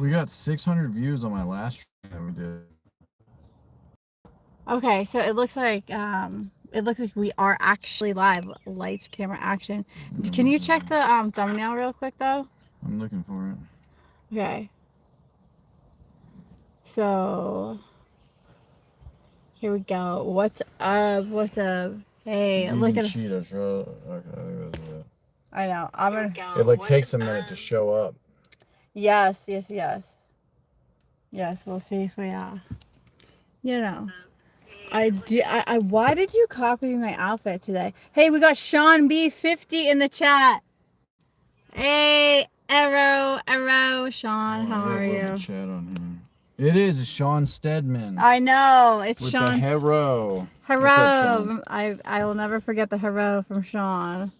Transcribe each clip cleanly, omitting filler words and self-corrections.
We got 600 views on my last stream that we did. Okay, so it looks like we are actually live. Lights, camera, action. Can you check the thumbnail real quick though? I'm looking for it. Okay. So here we go. What's up? What's up? Hey, look at cheetah. Okay, I know. I'm gonna. it like takes a minute to show up. Yes. Yes, we'll see if we you know. Why did you copy my outfit today? Hey, we got Sean B50 in the chat. Hey, Arrow, Sean, how are you? Chat on here. It is Sean Stedman. I know, it's with Sean. The hero. Hero. I will never forget the hero from Sean.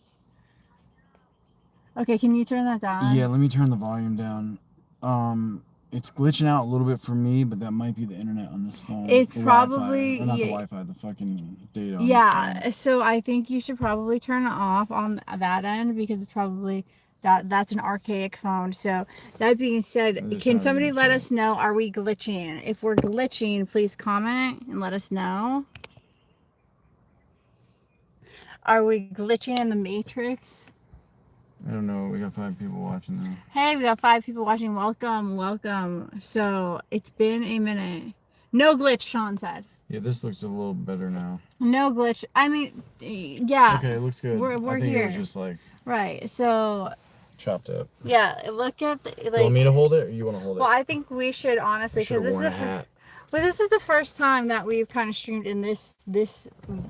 Okay, can you turn that down? Yeah, let me turn the volume down. It's glitching out a little bit for me, but that might be the internet on this phone. It's the probably Wi-Fi. Not the Wi-Fi, the fucking data. On yeah, this phone. So I think you should probably turn it off on that end because it's probably that's an archaic phone. So that being said, can somebody let us know, are we glitching? If we're glitching, please comment and let us know. Are we glitching in the Matrix? I don't know. We got 5 people watching now. Hey, we got 5 people watching. Welcome. So it's been a minute. No glitch, Sean said. Yeah, this looks a little better now. No glitch. I mean, yeah. Okay, it looks good. We're I think here. It was just like right. So chopped up. yeah, look at the, like. You want me to hold it, or you want to hold it? Well, I think we should honestly, because this is a hat. Well, this is the first time that we've kind of streamed in this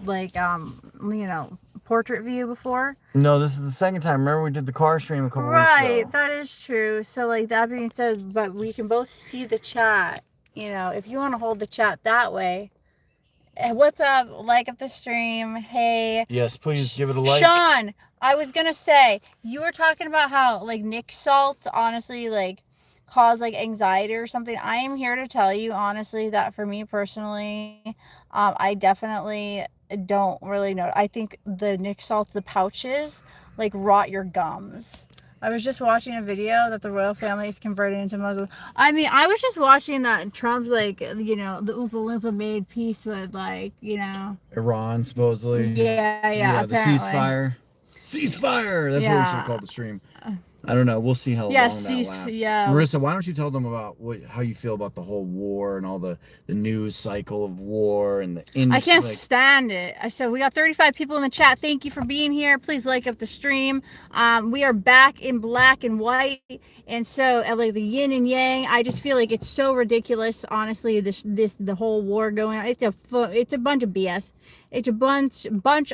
like portrait view before. No, this is the second time. Remember we did the car stream a couple weeks ago. Right, that is true. So like that being said, but we can both see the chat. If you want to hold the chat that way. What's up? Like up the stream. Hey. Yes, please give it a like. Sean, I was gonna say, you were talking about how like Nick Salt honestly like cause like anxiety or something. I am here to tell you honestly that for me personally, I definitely don't really know. I think the Nick Salt, the pouches, like rot your gums. I was just watching a video that the royal family is converted into Muslim. I mean, I was just watching that Trump's like, the Oompa Loompa made peace with Iran supposedly. Yeah. The ceasefire. Ceasefire. That's what we should have called the stream. I don't know. We'll see how long that lasts. Yeah. Marissa, why don't you tell them about how you feel about the whole war and all the news cycle of war and the industry. I can't stand it. So we got 35 people in the chat. Thank you for being here. Please like up the stream. We are back in black and white, and so like the yin and yang. I just feel like it's so ridiculous. Honestly, the whole war going on. It's a bunch of BS. It's a bunch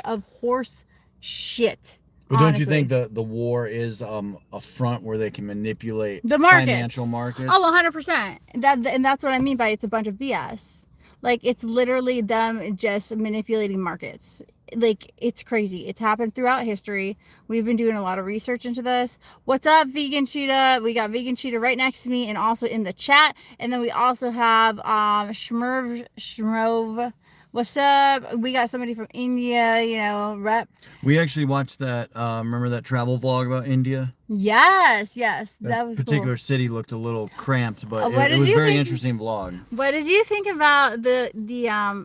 of horse shit. But don't you think the war is a front where they can manipulate the markets. Financial markets? Oh, 100%. And that's what I mean by it's a bunch of BS. Like, it's literally them just manipulating markets. Like, it's crazy. It's happened throughout history. We've been doing a lot of research into this. What's up, Vegan Cheetah? We got Vegan Cheetah right next to me and also in the chat. And then we also have Shmrove. What's up? We got somebody from India, rep. We actually watched that, remember that travel vlog about India? Yes. That was particular cool. City looked a little cramped, but it was a very interesting vlog. What did you think about the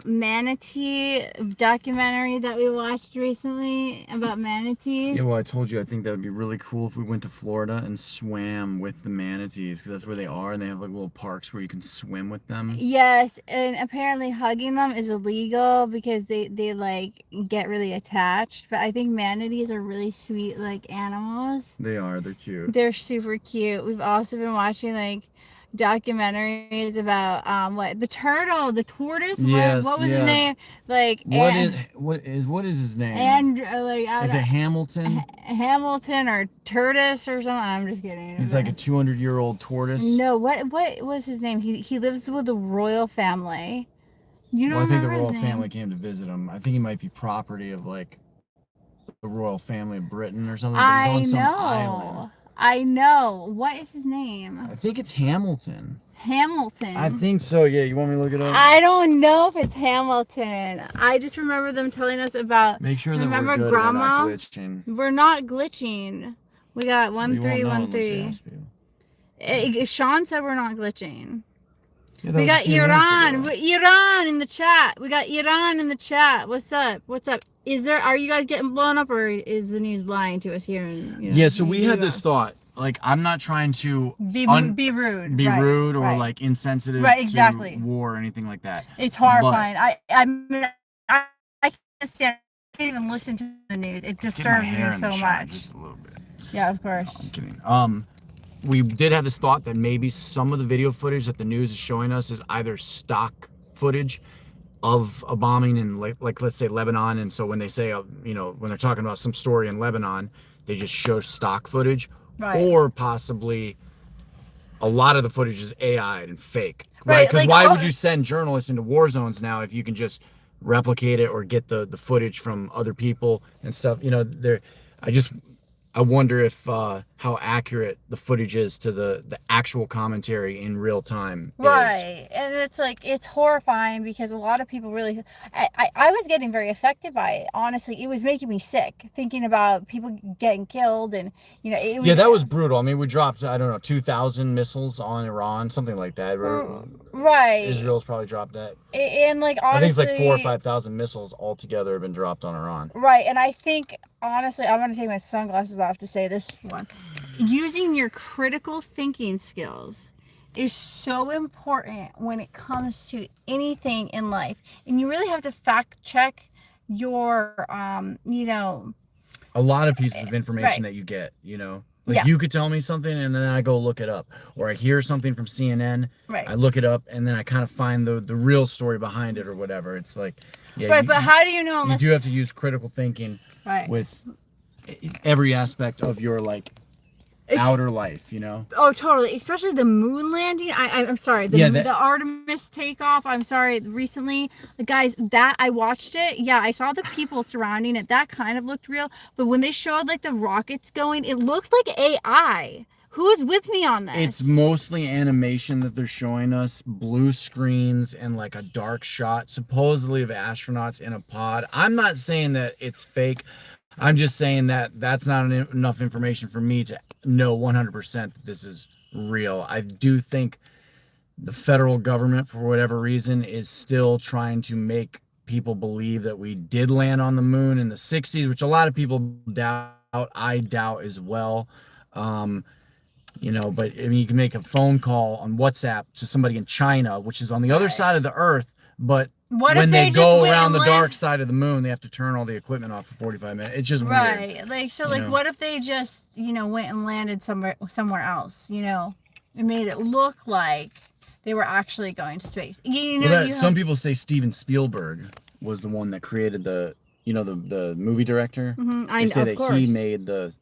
manatee documentary that we watched recently about manatees? Yeah, well, I told you I think that would be really cool if we went to Florida and swam with the manatees, because that's where they are, and they have like little parks where you can swim with them. Yes, and apparently hugging them is illegal because they like get really attached. But I think manatees are really sweet like animals. They are. They're cute. They're super cute. We've also been watching like documentaries about the turtle, the tortoise. Yes, what was his name? Like what is his name? And is it Hamilton? Hamilton or Tortoise or something? I'm just kidding. He's like a 200-year-old tortoise. No, what was his name? He lives with the royal family. You don't I think the royal family came to visit him. I think he might be property of like the royal family of Britain or something. But he's on some island. I know. What is his name? I think it's Hamilton. Hamilton. I think so, yeah. You want me to look it up? I don't know if it's Hamilton. I just remember them telling us about... Make sure that we're good. Grandma? We're not glitching. We're not glitching. We got 1313. Sean said we're not glitching. Yeah, that We was a got few minutes Iran. ago. Iran in the chat. We got Iran in the chat. What's up? What's up? Are you guys getting blown up, or is the news lying to us here in Yeah, so in we the had this US? thought. Like, I'm not trying to Be rude. be Right, rude or right. like insensitive Right, exactly. to war or anything like that. It's But horrifying. I mean, I can't stand. I can't even listen to the news. It get my disturbs hair me in the so shot much. just a little bit. Yeah, of No, course. I'm kidding. We did have this thought that maybe some of the video footage that the news is showing us is either stock footage of a bombing in like let's say Lebanon, and so when they say you know, when they're talking about some story in Lebanon, they just show stock footage, Right. or possibly a lot of the footage is AI'd and fake, right? Right, Because like, why would you send journalists into war zones now if you can just replicate it or get the footage from other people and stuff? You know, I wonder if how accurate the footage is to the actual commentary in real time is. Right. And it's like, it's horrifying because a lot of people really, I was getting very affected by it. Honestly, it was making me sick thinking about people getting killed, and, you know, it was. Yeah, that was brutal. I mean, we dropped, I don't know, 2,000 missiles on Iran, something like that. Right. Israel's probably dropped that. And like, honestly, I think it's like 4,000 or 5,000 missiles altogether have been dropped on Iran. Right. And I think, honestly, I'm going to take my sunglasses off to say this one. Using your critical thinking skills is so important when it comes to anything in life. And you really have to fact check your, you know, a lot of pieces of information right. that you get, you know, like you could tell me something and then I go look it up, or I hear something from CNN, right. I look it up, and then I kind of find the real story behind it or whatever. It's like, yeah, right. But how do you know? You do have to use critical thinking with every aspect of your like outer life, you know. Oh, totally. Especially the moon landing. I'm sorry. The Artemis takeoff. I'm sorry. Recently, guys, that I watched it. Yeah, I saw the people surrounding it. That kind of looked real. But when they showed like the rockets going, it looked like AI. Who is with me on this? It's mostly animation that they're showing us, blue screens and like a dark shot, supposedly of astronauts in a pod. I'm not saying that it's fake. I'm just saying that that's not enough information for me to know 100% that this is real. I do think the federal government, for whatever reason, is still trying to make people believe that we did land on the moon in the 60s, which a lot of people doubt. I doubt as well. You know, but I mean, you can make a phone call on WhatsApp to somebody in China, which is on the other side of the earth, but when they go around the dark side of the moon, they have to turn all the equipment off for 45 minutes. It's just weird. Like, so like, what if they just, you know, went and landed somewhere else, you know, and made it look like they were actually going to space. You know, some people say Steven Spielberg was the one that created the, you know, the movie director. I know, they say that he made the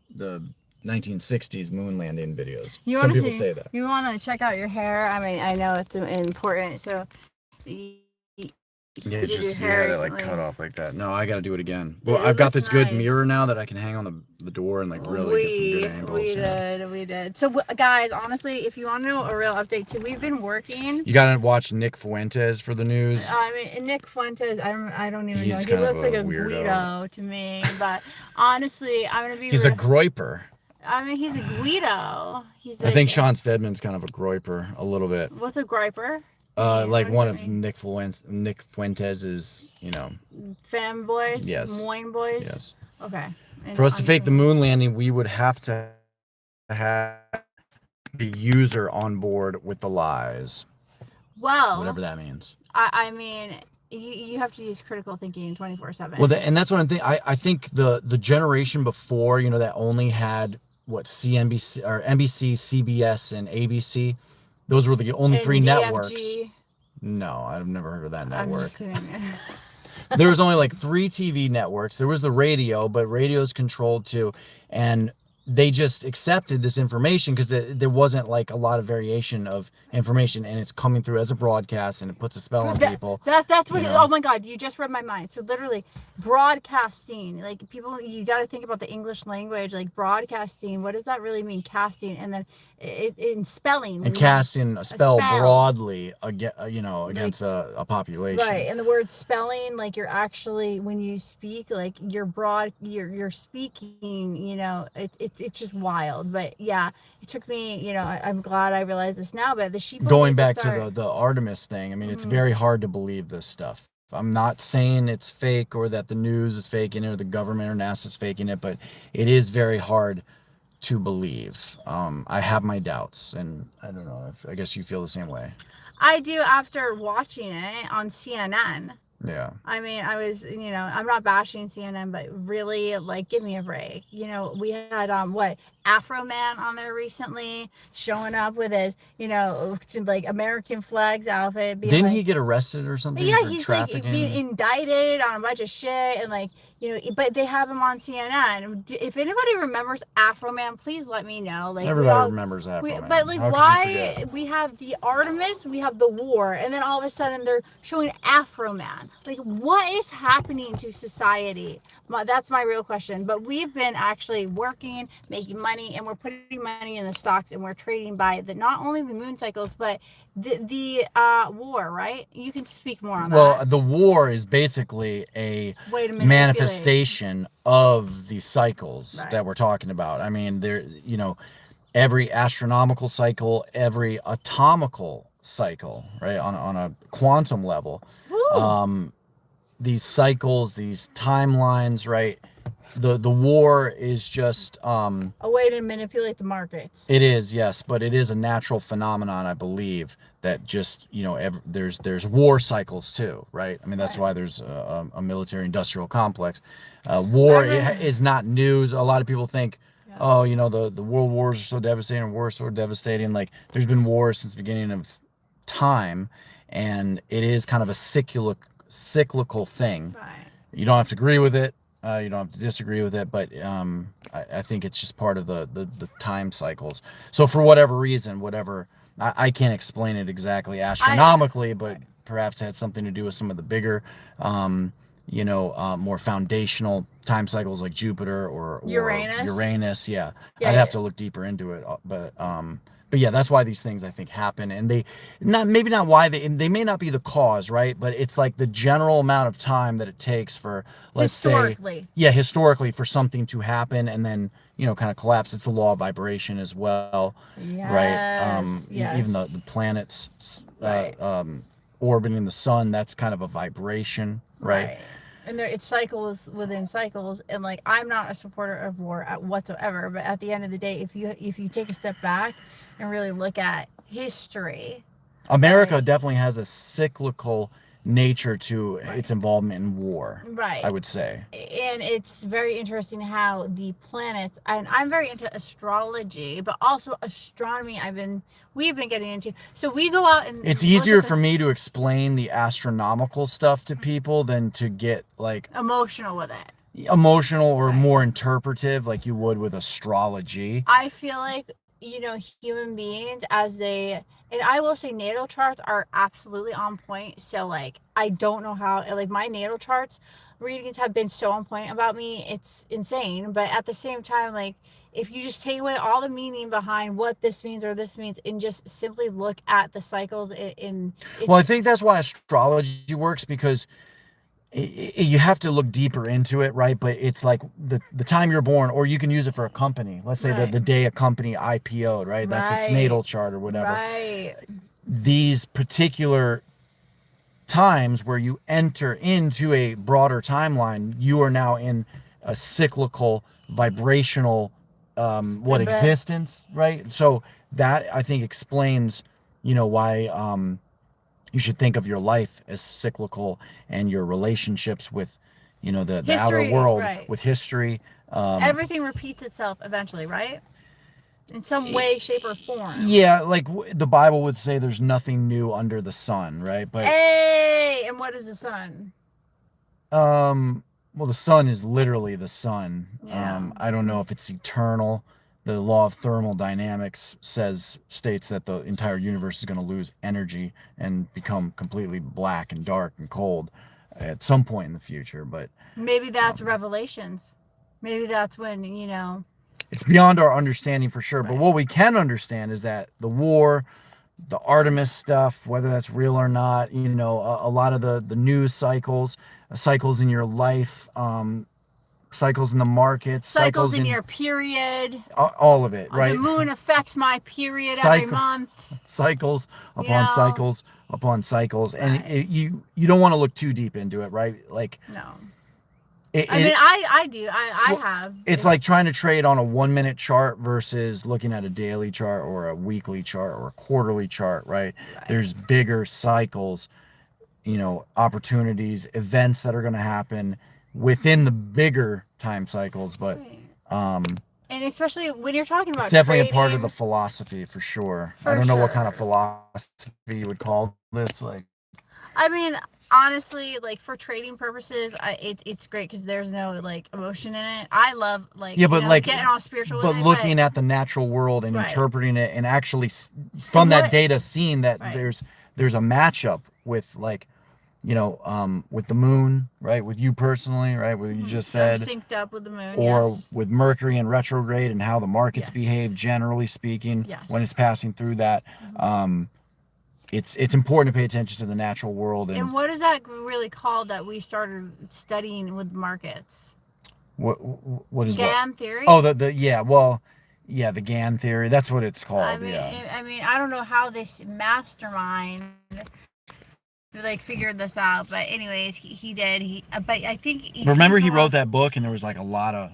1960s moon landing videos. Some people say that. You want to check out your hair? I mean, I know it's important, so. Yeah, you had it like cut off like that. No, I gotta do it again. Well, I've got this good mirror now that I can hang on the door and like really get some good angles. We did. So guys, honestly, if you want to know a real update too, we've been working. You gotta watch Nick Fuentes for the news. I mean, Nick Fuentes, I don't even know. He looks like a Guido to me, but honestly, I'm gonna be. He's a groiper. I mean, he's a Guido. I think Sean Stedman's kind of a groiper, a little bit. What's a griper? Like one of Nick Fuentes's, you know, fanboys. Yes. Moine boys. Yes. Okay. And for us to fake the moon landing, we would have to have the user on board with the lies. Well, whatever that means. I mean, you have to use critical thinking 24/7. Well, and that's what I'm thinking. I think the generation before, you know, that only had what CNBC or NBC, CBS, and ABC. Those were the only three networks. No, I've never heard of that network. I'm just kidding. There was only like 3 TV networks. There was the radio, but radio's controlled too. And they just accepted this information because there wasn't like a lot of variation of information, and it's coming through as a broadcast, and it puts a spell on people. That's what. Oh my God, you just read my mind. So literally, broadcasting. Like people, you got to think about the English language. Like broadcasting. What does that really mean? Casting, and then in spelling. And casting a spell broadly, you know, against a population. Right, and the word spelling, like you're actually when you speak, like you're speaking. You know, it's it's just wild. But yeah, it took me, you know, I'm glad I realized this now, but the sheep Going back to the Artemis thing, I mean, it's very hard to believe this stuff. I'm not saying it's fake or that the news is faking it or the government or NASA's faking it, but it is very hard to believe. I have my doubts, and I don't know if I guess you feel the same way. I do after watching it on CNN. Yeah. I mean, I was, you know, I'm not bashing CNN, but really, like, give me a break. You know, we had what, Afro Man on there recently, showing up with his, you know, like American flags outfit. Being Didn't like, he get arrested or something yeah, for he's trafficking? like being indicted on a bunch of shit, and like, you know, but they have him on CNN. If anybody remembers Afro Man, please let me know. Like, Everybody remembers Afro Man. but like, How could you why forget? we have the Artemis, we have the war, and then all of a sudden they're showing Afro Man? Like, what is happening to society? That's my real question. But we've been actually working, making money, and we're putting money in the stocks, and we're trading by the not only the moon cycles, but the war, right? You can speak more on that. Well, the war is basically a Way to manipulate. manifestation of the cycles Right. that we're talking about. I mean, there, you know, every astronomical cycle, every atomical cycle, right, on a quantum level. Woo. These cycles, these timelines, right? The war is just A way to manipulate the markets. it is, yes, but it is a natural phenomenon, I believe, that just, you know, there's war cycles too, right? I mean, that's Right. why there's a military industrial complex. War is not news. A lot of people think, oh, you know, the world wars are so devastating, war so devastating. Like, there's been wars since the beginning of time, and it is kind of a cyclical thing. Right. You don't have to agree with it. You don't have to disagree with it, but I think it's just part of the time cycles. So for whatever reason, whatever, I can't explain it exactly astronomically, but perhaps it had something to do with some of the bigger, you know, more foundational time cycles like Jupiter or Uranus. Yeah, I'd have to look deeper into it, but yeah, that's why these things I think happen, and they maybe not why they may not be the cause, right? But it's like the general amount of time that it takes for, let's say, historically for something to happen and then, you know, kind of collapse. It's the law of vibration as well, right? Even the planets orbiting the sun, that's kind of a vibration, right? And it's cycles within cycles, and like, I'm not a supporter of war whatsoever, but at the end of the day, if you take a step back and really look at history, America definitely has a cyclical nature to its involvement in war, I would say. And it's very interesting how the planets, and I'm very into astrology, but also astronomy we've been getting into. So we go out and it's easier for me to explain the astronomical stuff to people than to get like emotional with it. Emotional or more interpretive, like you would with astrology. I feel like, you know, human beings, and I will say natal charts are absolutely on point. So like, I don't know how, like, my natal charts readings have been so on point about me, it's insane. But at the same time, like, if you just take away all the meaning behind what this means or this means and just simply look at the cycles well, I think that's why astrology works, because you have to look deeper into it, right? But it's like the time you're born, or you can use it for a company. Let's say the day a company IPO'd, right? That's its natal chart or whatever. These particular times where you enter into a broader timeline, you are now in a cyclical, vibrational, existence, right? So that, I think, explains, you know, why you should think of your life as cyclical, and your relationships with, you know, the outer world, with history. Everything repeats itself eventually, right? In some way, shape, or form. Yeah, like the Bible would say there's nothing new under the sun, right? But and what is the sun? Well, the sun is literally the sun. I don't know if it's eternal. The law of thermodynamics states that the entire universe is going to lose energy and become completely black and dark and cold at some point in the future. But maybe that's Revelations. Maybe that's when, you know, it's beyond our understanding for sure. But what we can understand is that the war, the Artemis stuff, whether that's real or not, you know, a lot of the news cycles in your life, cycles in the markets, cycles in your period. All of it, right? The moon affects my period every month. Cycles upon cycles upon cycles, and you don't want to look too deep into it, right? Like no. I do. I have. It's like trying to trade on a 1 minute chart versus looking at a daily chart or a weekly chart or a quarterly chart, right? There's bigger cycles, opportunities, events that are going to happen within the bigger time cycles, but and especially when you're talking about it's definitely trading, a part of the philosophy for sure. I don't know what kind of philosophy you would call this, like. I mean, honestly, like for trading purposes, it's great because there's no like emotion in it. I love getting all spiritual. But looking at the natural world and interpreting it, and actually from that data, seeing that there's a matchup with with the moon, right? With you personally, right? What you just said, synced up with the moon, or with Mercury in retrograde and how the markets behave, generally speaking, when it's passing through that. It's important to pay attention to the natural world. And what is that really called that we started studying with markets? What is GAN theory? Oh, the the GAN theory. That's what it's called. I mean, I don't know how this mastermind figured this out, but anyways, he did. But I think remember he wrote that book, and there was like a lot of.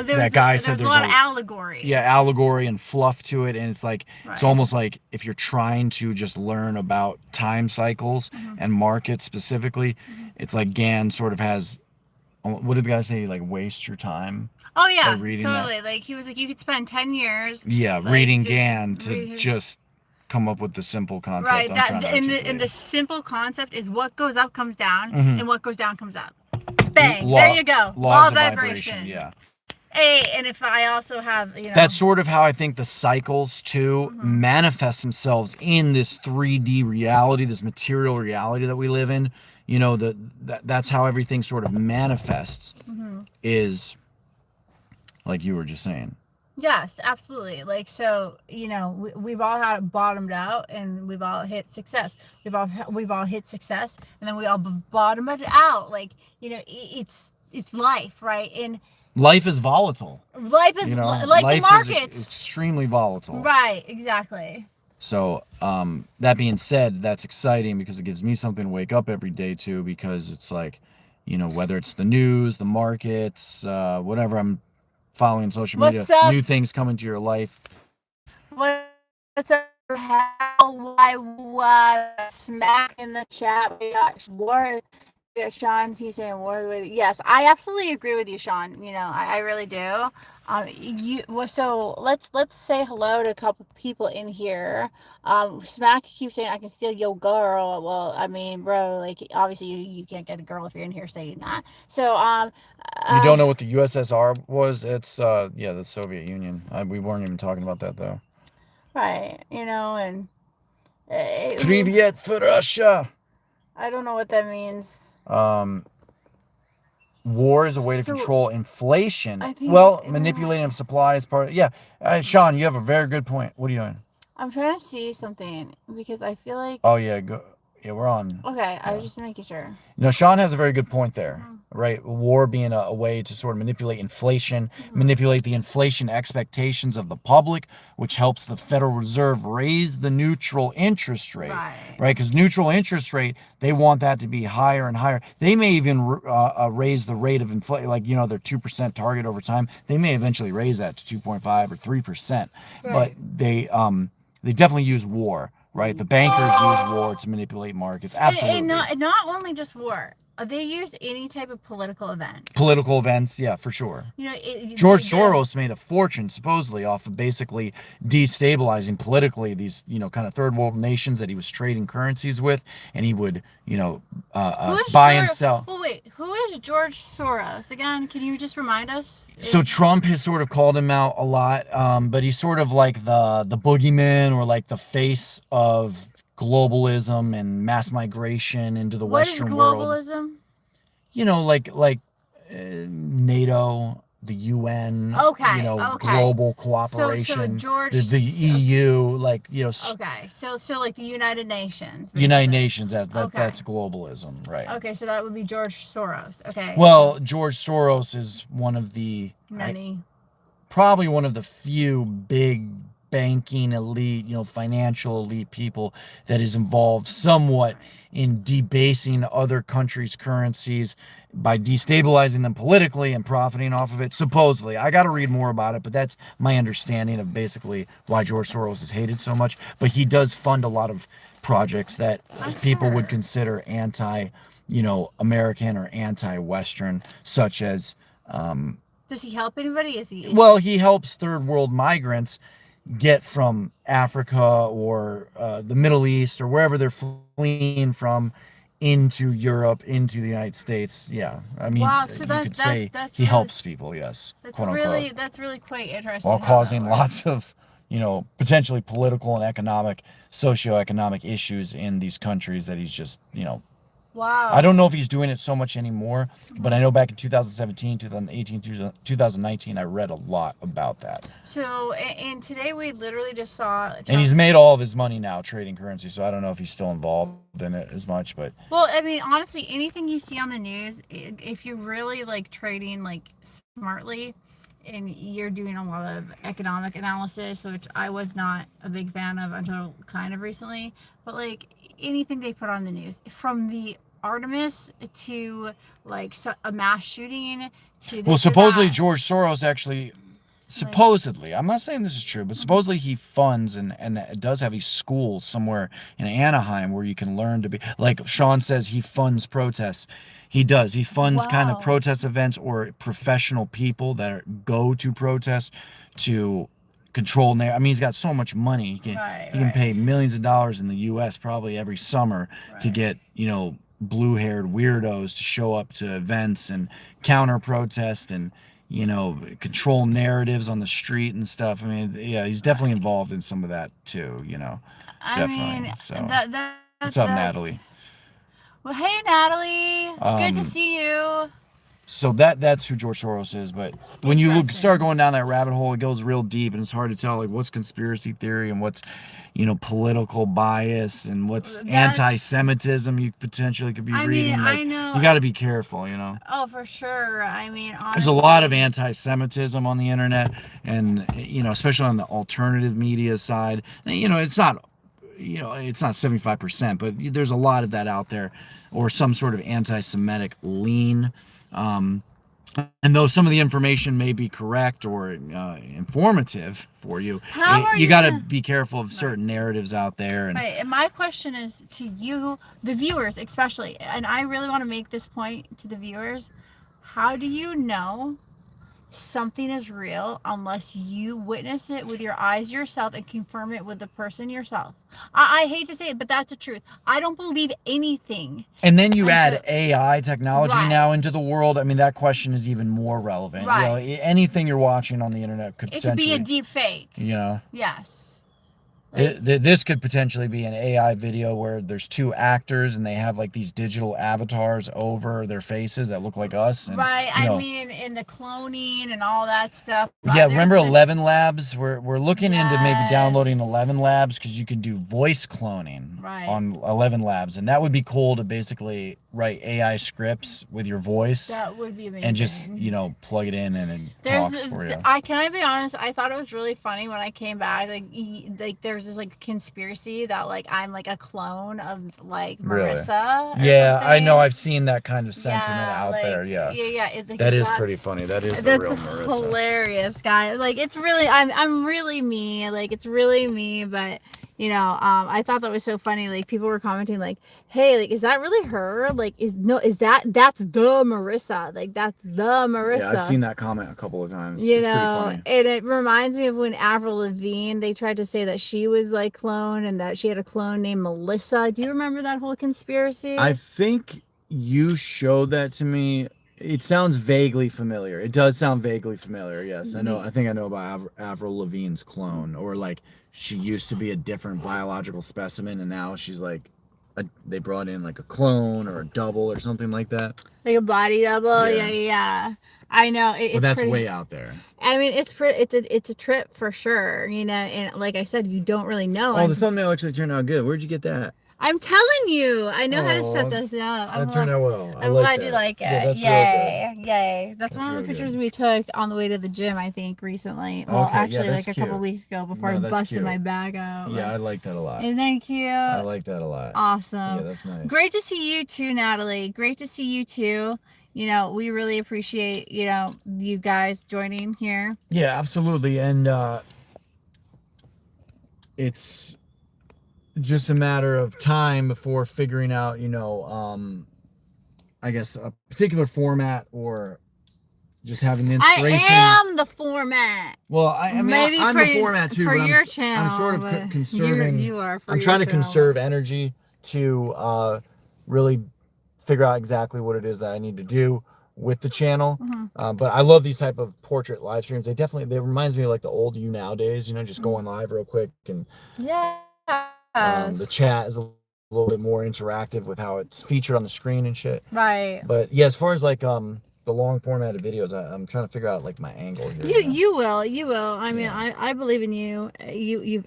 That guy said there's a lot of allegory. Yeah, allegory and fluff to it, and it's like it's almost like if you're trying to just learn about time cycles and markets specifically, it's like GAN sort of has. What did the guy say? Like waste your time. Oh yeah, totally. That. Like he was like you could spend 10 years. Yeah, reading GAN to just come up with the simple concept. Right. And the simple concept is what goes up comes down, and what goes down comes up. Bang! There you go. Law of vibration. Yeah. Hey, and if I also have, That's sort of how I think the cycles too manifest themselves in this 3D reality, this material reality that we live in. That's how everything sort of manifests. Is like you were just saying. Yes, absolutely. Like so, we've all had it bottomed out, and we've all hit success. We've all hit success, and then we all bottom it out. Like it's life, right? And life is volatile. Life is like the markets. Is extremely volatile. Right, exactly. So, that being said, that's exciting because it gives me something to wake up every day to, because it's like, whether it's the news, the markets, whatever I'm following social media, new things come into your life. What's up? Why smack in the chat? We got war. Sean, he's saying war. Yes, I absolutely agree with you, Sean. I really do. So let's say hello to a couple people in here. Smack keeps saying I can steal your girl. Well, I mean, bro, like obviously you can't get a girl if you're in here saying that. So you don't know what the USSR was? It's the Soviet Union. We weren't even talking about that though. Right, and Privyet for Russia. I don't know what that means. War is a way to control inflation. Manipulating of supply is part of, Sean, you have a very good point. What are you doing? I'm trying to see something because I feel like. Oh yeah, go. Yeah, we're on. Okay, I was just making sure. Sean has a very good point there, right? War being a way to sort of manipulate inflation, manipulate the inflation expectations of the public, which helps the Federal Reserve raise the neutral interest rate, right? Because neutral interest rate, they want that to be higher and higher. They may even raise the rate of inflation, like, their 2% target over time. They may eventually raise that to 2.5 or 3%, but they definitely use war. Right, the bankers use war to manipulate markets. Absolutely, and not only just war. They use any type of political event. Political events, yeah, for sure. George Soros made a fortune supposedly off of basically destabilizing politically these, kind of third world nations that he was trading currencies with, and he would, buy and sell. Well, wait, who is George Soros again? Can you just remind us? So Trump has sort of called him out a lot, but he's sort of like the boogeyman, or like the face of globalism and mass migration into the Western world. What is globalism? Like NATO, the UN, Okay, you know, okay. global So cooperation. George. There's the EU, like, you know, Okay, so like the United Nations. United Basically. Nations. Okay. That's globalism, right? Okay, so that would be George Soros. Okay. Well, George Soros is one of the Many. probably one of the few big banking elite, you know, financial elite people that is involved somewhat in debasing other countries' currencies by destabilizing them politically and profiting off of it. Supposedly, I got to read more about it, but that's my understanding of basically why George Soros is hated so much. But he does fund a lot of projects that people would consider anti, you know, American or anti-Western, such as does he help anybody? Is he? well, he helps third world migrants get from Africa or the Middle East or wherever they're fleeing from into Europe, into the United States. Yeah, I mean, wow, so you could say he really, helps people. Yes, quote unquote, that's really quite interesting. while causing lots of, you know, potentially political and economic, socioeconomic issues in these countries that he's just, you know. Wow. I don't know if he's doing it so much anymore, but I know back in 2017, 2018, 2019, I read a lot about that. So, and today we literally just saw. And he's made all of his money now trading currency, so I don't know if he's still involved in it as much, but. Well, I mean, honestly, anything you see on the news, if you're really like trading like smartly, and you're doing a lot of economic analysis, which I was not a big fan of until kind of recently, but like anything they put on the news, from the Artemis to like a mass shooting to Well, supposedly George Soros actually, supposedly, I'm not saying this is true, but supposedly he funds and does have a school somewhere in Anaheim where you can learn to be, like Sean says, he funds protests. He does. He funds kind of protest events or professional people that go to protest to control. I mean, he's got so much money. He can pay millions of dollars in the U.S. probably every summer to get, you know, blue-haired weirdos to show up to events and counter protest and, you know, control narratives on the street and stuff. I mean, yeah, he's definitely involved in some of that too, you know. Definitely. So what's up, Natalie? Well, hey, Natalie. Good to see you. So that's who George Soros is, but when you start going down that rabbit hole, it goes real deep, and it's hard to tell like what's conspiracy theory and what's, you know, political bias and what's anti-Semitism you potentially could be reading. Mean, like, I know. You got to be careful, you know. Oh, for sure. I mean, honestly, there's a lot of anti-Semitism on the internet, and you know, especially on the alternative media side. You know, it's not 75%, but there's a lot of that out there, or some sort of anti-Semitic lean. And though some of the information may be correct or informative for you, you got to be careful of certain narratives out there. And my question is to you, the viewers especially, and I really want to make this point to the viewers. How do you know something is real unless you witness it with your eyes yourself and confirm it with the person yourself? I hate to say it, but that's the truth. I don't believe anything. And then you add AI technology now into the world. I mean, that question is even more relevant. You know, anything you're watching on the internet could potentially be a deep fake. You know. Yes. This could potentially be an AI video where there's two actors and they have like these digital avatars over their faces that look like us. And, I mean, in the cloning and all that stuff. Yeah, remember 11 Labs? We're looking into maybe downloading 11 Labs because you can do voice cloning on 11 Labs, and that would be cool to basically write AI scripts with your voice. That would be amazing. And just, you know, plug it in and it talks for you. Can I be honest? I thought it was really funny when I came back. Like there's this like conspiracy that like I'm like a clone of like Marissa. Yeah, I know. I've seen that kind of sentiment out there. Yeah. That is pretty funny. That's the real Marissa. Hilarious, guys. Like it's really, I'm really me. Like it's really me, but. You know, I thought that was so funny. Like people were commenting, like, "Hey, like, is that really her? Like, that's the Marissa? Like, that's the Marissa." Yeah, I've seen that comment a couple of times. You know, and it reminds me of when Avril Lavigne, they tried to say that she was like cloned and that she had a clone named Melissa. Do you remember that whole conspiracy? I think you showed that to me. It sounds vaguely familiar. It does sound vaguely familiar. Yes, I know. I think I know about Avril Lavigne's clone, or like she used to be a different biological specimen, and now she's like they brought in like a clone or a double or something like that. Like a body double. Yeah. Yeah. I know. But It's that's pretty, way out there. I mean, it's a trip for sure, you know, and like I said, you don't really know. Oh, the thumbnail actually turned out good. Where'd you get that? I'm telling you, I know how to set Oh, this up. that turned out well. I'm like glad that. you like it. Yeah, that's Yay, real good. yay. That's That's one of the real pictures good. we took on the way to the gym, I think, recently. Well, Okay, yeah, actually, that's like a couple cute. weeks ago before No, I that's busted cute. my bag out. Yeah, I like that a lot. Isn't that cute? I like that a lot. Awesome. Yeah, that's nice. Great to see you too, Natalie. Great to see you too. You know, we really appreciate, you know, you guys joining here. Yeah, absolutely. And it's just a matter of time before figuring out, you know, I guess a particular format or just having the inspiration. I am the format. Well, I mean, Maybe I'm for, the format too, for but your channel. I'm sort of but conserving. You are for I'm your trying to channel. conserve energy to really figure out exactly what it is that I need to do with the channel. But I love these type of portrait live streams. They reminds me of like the old You Now days, you know, just going live real quick. And Yeah. the chat is a little bit more interactive with how it's featured on the screen and shit. Right. But yeah, as far as like the long formatted videos, I'm trying to figure out like my angle here. You will. I mean, yeah. I believe in you. You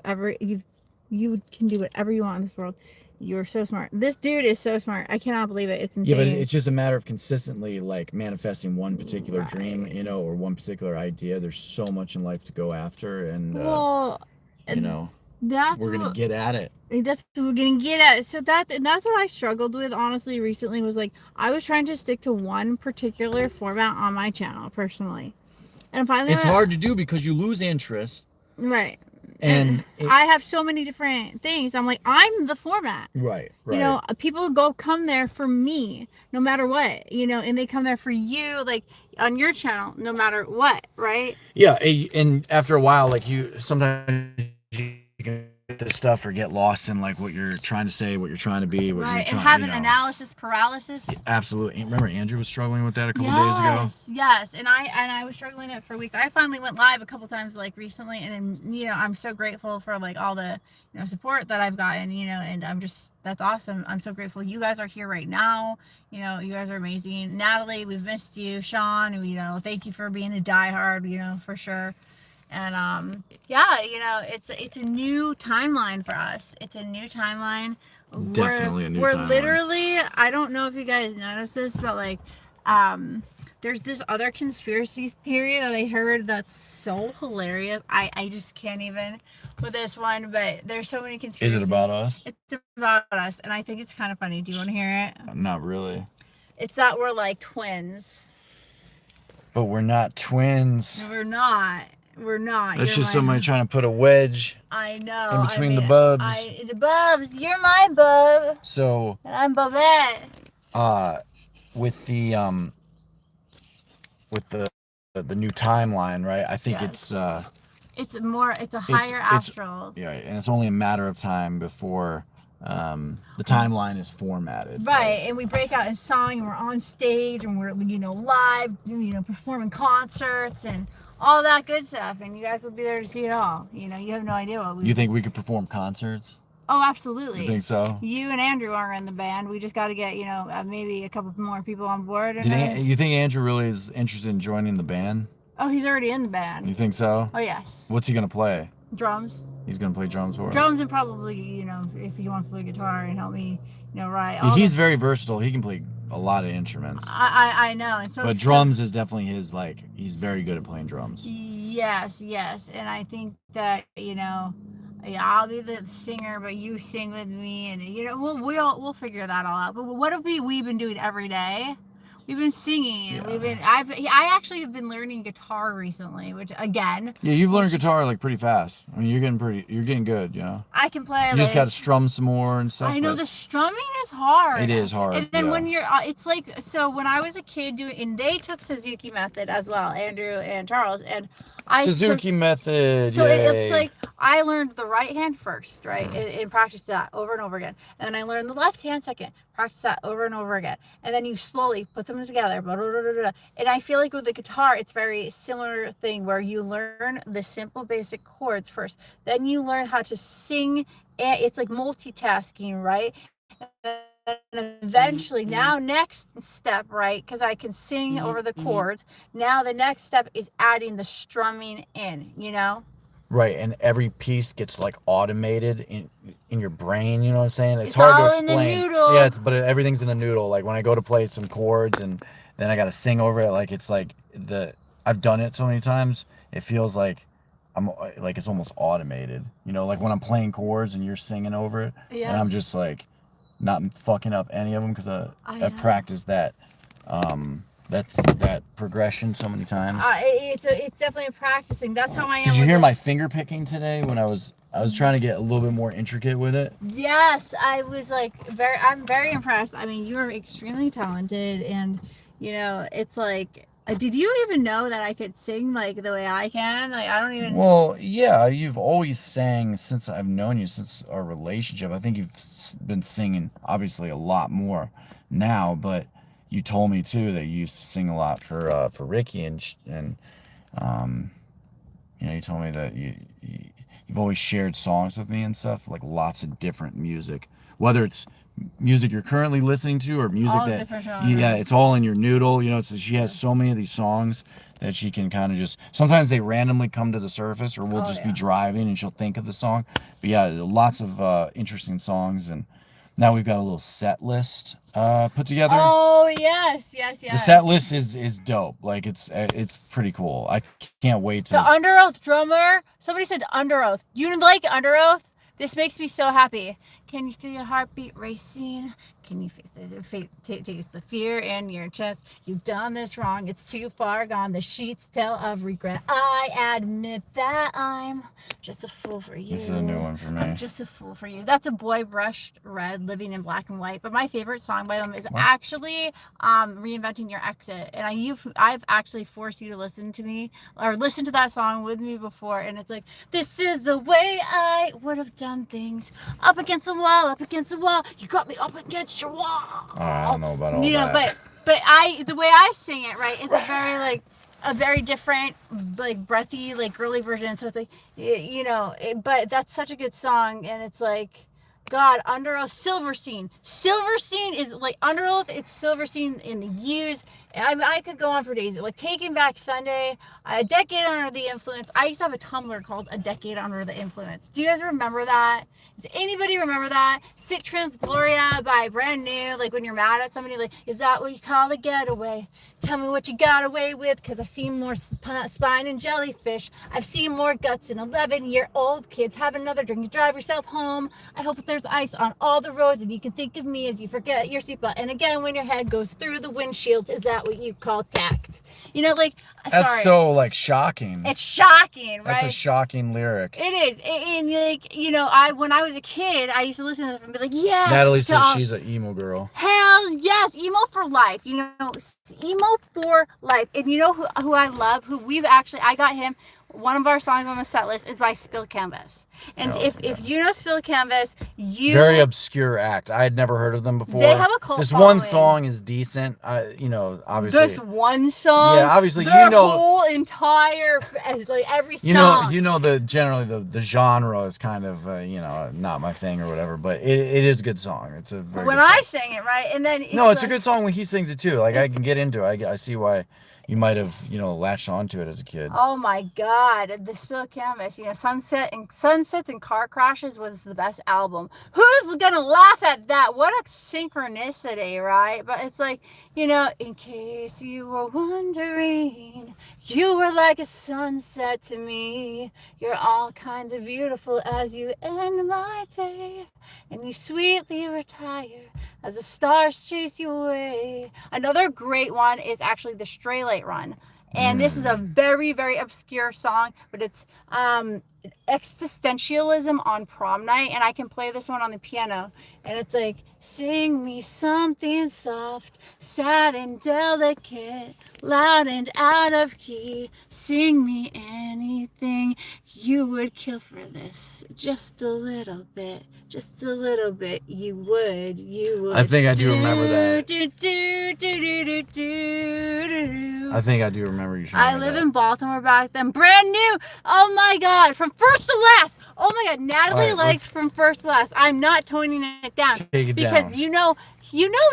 can do whatever you want in this world. You're so smart. This dude is so smart. I cannot believe it. It's insane. Yeah, but it's just a matter of consistently like manifesting one particular dream, you know, or one particular idea. There's so much in life to go after, and well, you know, we're gonna get at it. That's what we're gonna get at. So that's what I struggled with honestly recently, was like I was trying to stick to one particular format on my channel personally, and finally it's hard to do because you lose interest. Right. And I have so many different things. I'm like, I'm the format. Right. You know, people come there for me no matter what, you know, and they come there for you, like on your channel, no matter what, right? Yeah. And after a while, like sometimes you can get this stuff or get lost in like what you're trying to say, what you're trying to be, what you're trying, and have an analysis paralysis. Absolutely. Remember Andrew was struggling with that a couple days ago? Yes, and I was struggling it for weeks. I finally went live a couple times like recently, and you know, I'm so grateful for like all the, you know, support that I've gotten, you know, and that's awesome. I'm so grateful you guys are here right now. You know, you guys are amazing. Natalie, we've missed you. Sean, you know, thank you for being a diehard, you know, for sure. And yeah, you know, it's a new timeline for us. It's a new timeline. Definitely a new timeline. We're literally, I don't know if you guys noticed this, but like there's this other conspiracy theory that I heard that's so hilarious. I just can't even with this one, but there's so many conspiracies. Is it about us? It's about us, and I think it's kind of funny. Do you want to hear it? Not really. It's that we're like twins. But we're not twins. We're not. We're not. That's just somebody trying to put a wedge. I know. In between the bubs. The bubs. You're my bub. So. And I'm Bobette. With the new timeline, right? I think it's a higher astral. Yeah, and it's only a matter of time before the timeline is formatted. Right, and we break out in song, and we're on stage, and we're, you know, live, you know, performing concerts and all that good stuff, and you guys will be there to see it all. You know, you have no idea what we. You think we could perform concerts? Oh, absolutely. You think so? You and Andrew are in the band. We just got to get, you know, maybe a couple more people on board. You think Andrew really is interested in joining the band? Oh, he's already in the band. You think so? Oh, yes. What's he gonna play? Drums. He's gonna play drums for us. Drums, and probably, you know, if he wants to play guitar and help me, you know, write. He's very versatile. He can play a lot of instruments. I know. And so, but drums is definitely his, like, he's very good at playing drums. Yes. And I think that, you know, yeah, I'll be the singer, but you sing with me, and you know, we'll figure that all out. But what have we've been doing every day? We've been singing. Yeah. I actually have been learning guitar recently, which again. Yeah, you've learned guitar like pretty fast. I mean, you're getting good, you know. I can play. You just got to strum some more and stuff. I know the strumming is hard. It is hard. And then when you're, it's like, so when I was a kid and they took Suzuki method as well, Andrew and Charles, and Suzuki method. So it's like I learned the right hand first, right, and practiced that over and over again, and then I learned the left hand second, practice that over and over again, and then you slowly put them together. Blah, blah, blah, blah, blah. And I feel like with the guitar, it's very similar thing where you learn the simple basic chords first, then you learn how to sing. And it's like multitasking, right? And eventually, now next step, right? Because I can sing over the chords. Now the next step is adding the strumming in. You know. Right, and every piece gets like automated in your brain. You know what I'm saying? It's It's hard to all in the explain. noodle. Yeah, but everything's in the noodle. Like when I go to play some chords and then I got to sing over it. Like it's like I've done it so many times. It feels like I'm like it's almost automated. You know, like when I'm playing chords and you're singing over it, and I'm just like not fucking up any of them because I've practiced that. That progression so many times. It's definitely practicing. That's how I am. Did you hear my finger picking today when I was trying to get a little bit more intricate with it? Yes, I was like I'm very impressed. I mean, you are extremely talented, and you know, it's like, did you even know that I could sing like the way I can? Like, I don't even. Well, yeah, you've always sang since I've known you, since our relationship. I think you've been singing obviously a lot more now, but you told me too that you used to sing a lot for Ricky and um you know, you told me that you've always shared songs with me and stuff, like lots of different music, whether it's music you're currently listening to or music All that different genres. yeah, it's all in your noodle. You know, she has so many of these songs that she can kind of just sometimes they randomly come to the surface, or we'll just be driving and she'll think of the song. But yeah, lots of interesting songs, and now we've got a little set list put together. Oh yes. The set list is dope. Like it's pretty cool. I can't wait to. The Under Oath drummer. Somebody said Under Oath. You like Under Oath? This makes me so happy. Can you feel your heartbeat racing? Can you taste the fear in your chest? You've done this wrong. It's too far gone. The sheets tell of regret. I admit that I'm just a fool for you. This is a new one for me. I'm just a fool for you. That's a Boy Brushed Red, Living in Black and White. But my favorite song by them is actually Reinventing Your Exit. And I've actually forced you to listen to me or listen to that song with me before. And it's like, this is the way I would have done things. Up against the wall, up against the wall. You got me up against your wall. I don't know about all you know, that. But the way I sing it, right, is a very different, like breathy, like girly version. So it's like, you know, but that's such a good song, and it's like, God, Under Oath, Silverstein. Silverstein is like Under Oath. It's Silverstein in the years. I could go on for days. Like Taking Back Sunday, A Decade Under the Influence. I used to have a Tumblr called A Decade Under the Influence. Do you guys remember that? Does anybody remember that? Citrus Gloria by Brand New. Like when you're mad at somebody, like, is that what you call a getaway? Tell me what you got away with, because I've seen more spine and jellyfish. I've seen more guts than 11-year-old kids. Have another drink and drive yourself home. I hope that there's ice on all the roads and you can think of me as you forget your seatbelt. And again, when your head goes through the windshield, is that what you call tact? You know, like, that's so like shocking. It's shocking, right? That's a shocking lyric. It is. And like, you know, when I was a kid, I used to listen to this and be like, yes. Natalie says she's an emo girl. Hell yes, emo for life. You know, emo for life. And you know who I love? I got him. One of our songs on the set list is by Spill Canvas. And if you know Spill Canvas, very obscure act. I had never heard of them before. They have a cult This following. one song is decent. You know, obviously. This one song. Yeah, obviously their whole entire like every song. You know generally the genre is kind of you know, not my thing or whatever, but it is a good song. It's a very when good song. I sing it, right, and then it's a good song when he sings it too. Like I can get into it. I see why you might have, you know, latched onto it as a kid. Oh my God, the Spill Canvas, you know, Sunsets and Car Crashes was the best album. Who's gonna laugh at that? What a synchronicity, right? But it's like, you know, in case you were wondering, you were like a sunset to me. You're all kinds of beautiful as you end my day, and you sweetly retire as the stars chase you away. Another great one is actually the Stray Light Run. And this is a very, very obscure song, but it's existentialism on prom night. And I can play this one on the piano. And it's like, sing me something soft, sad and delicate, loud and out of key. Sing me anything you would kill for this. Just a little bit, just a little bit. You would. I think I do remember that. I think I do remember you showing me I live in Baltimore back then. Brand new. Oh my God. From from first to last. Oh my God, Natalie right, likes from first to last. I'm not toning it down take it because down. you know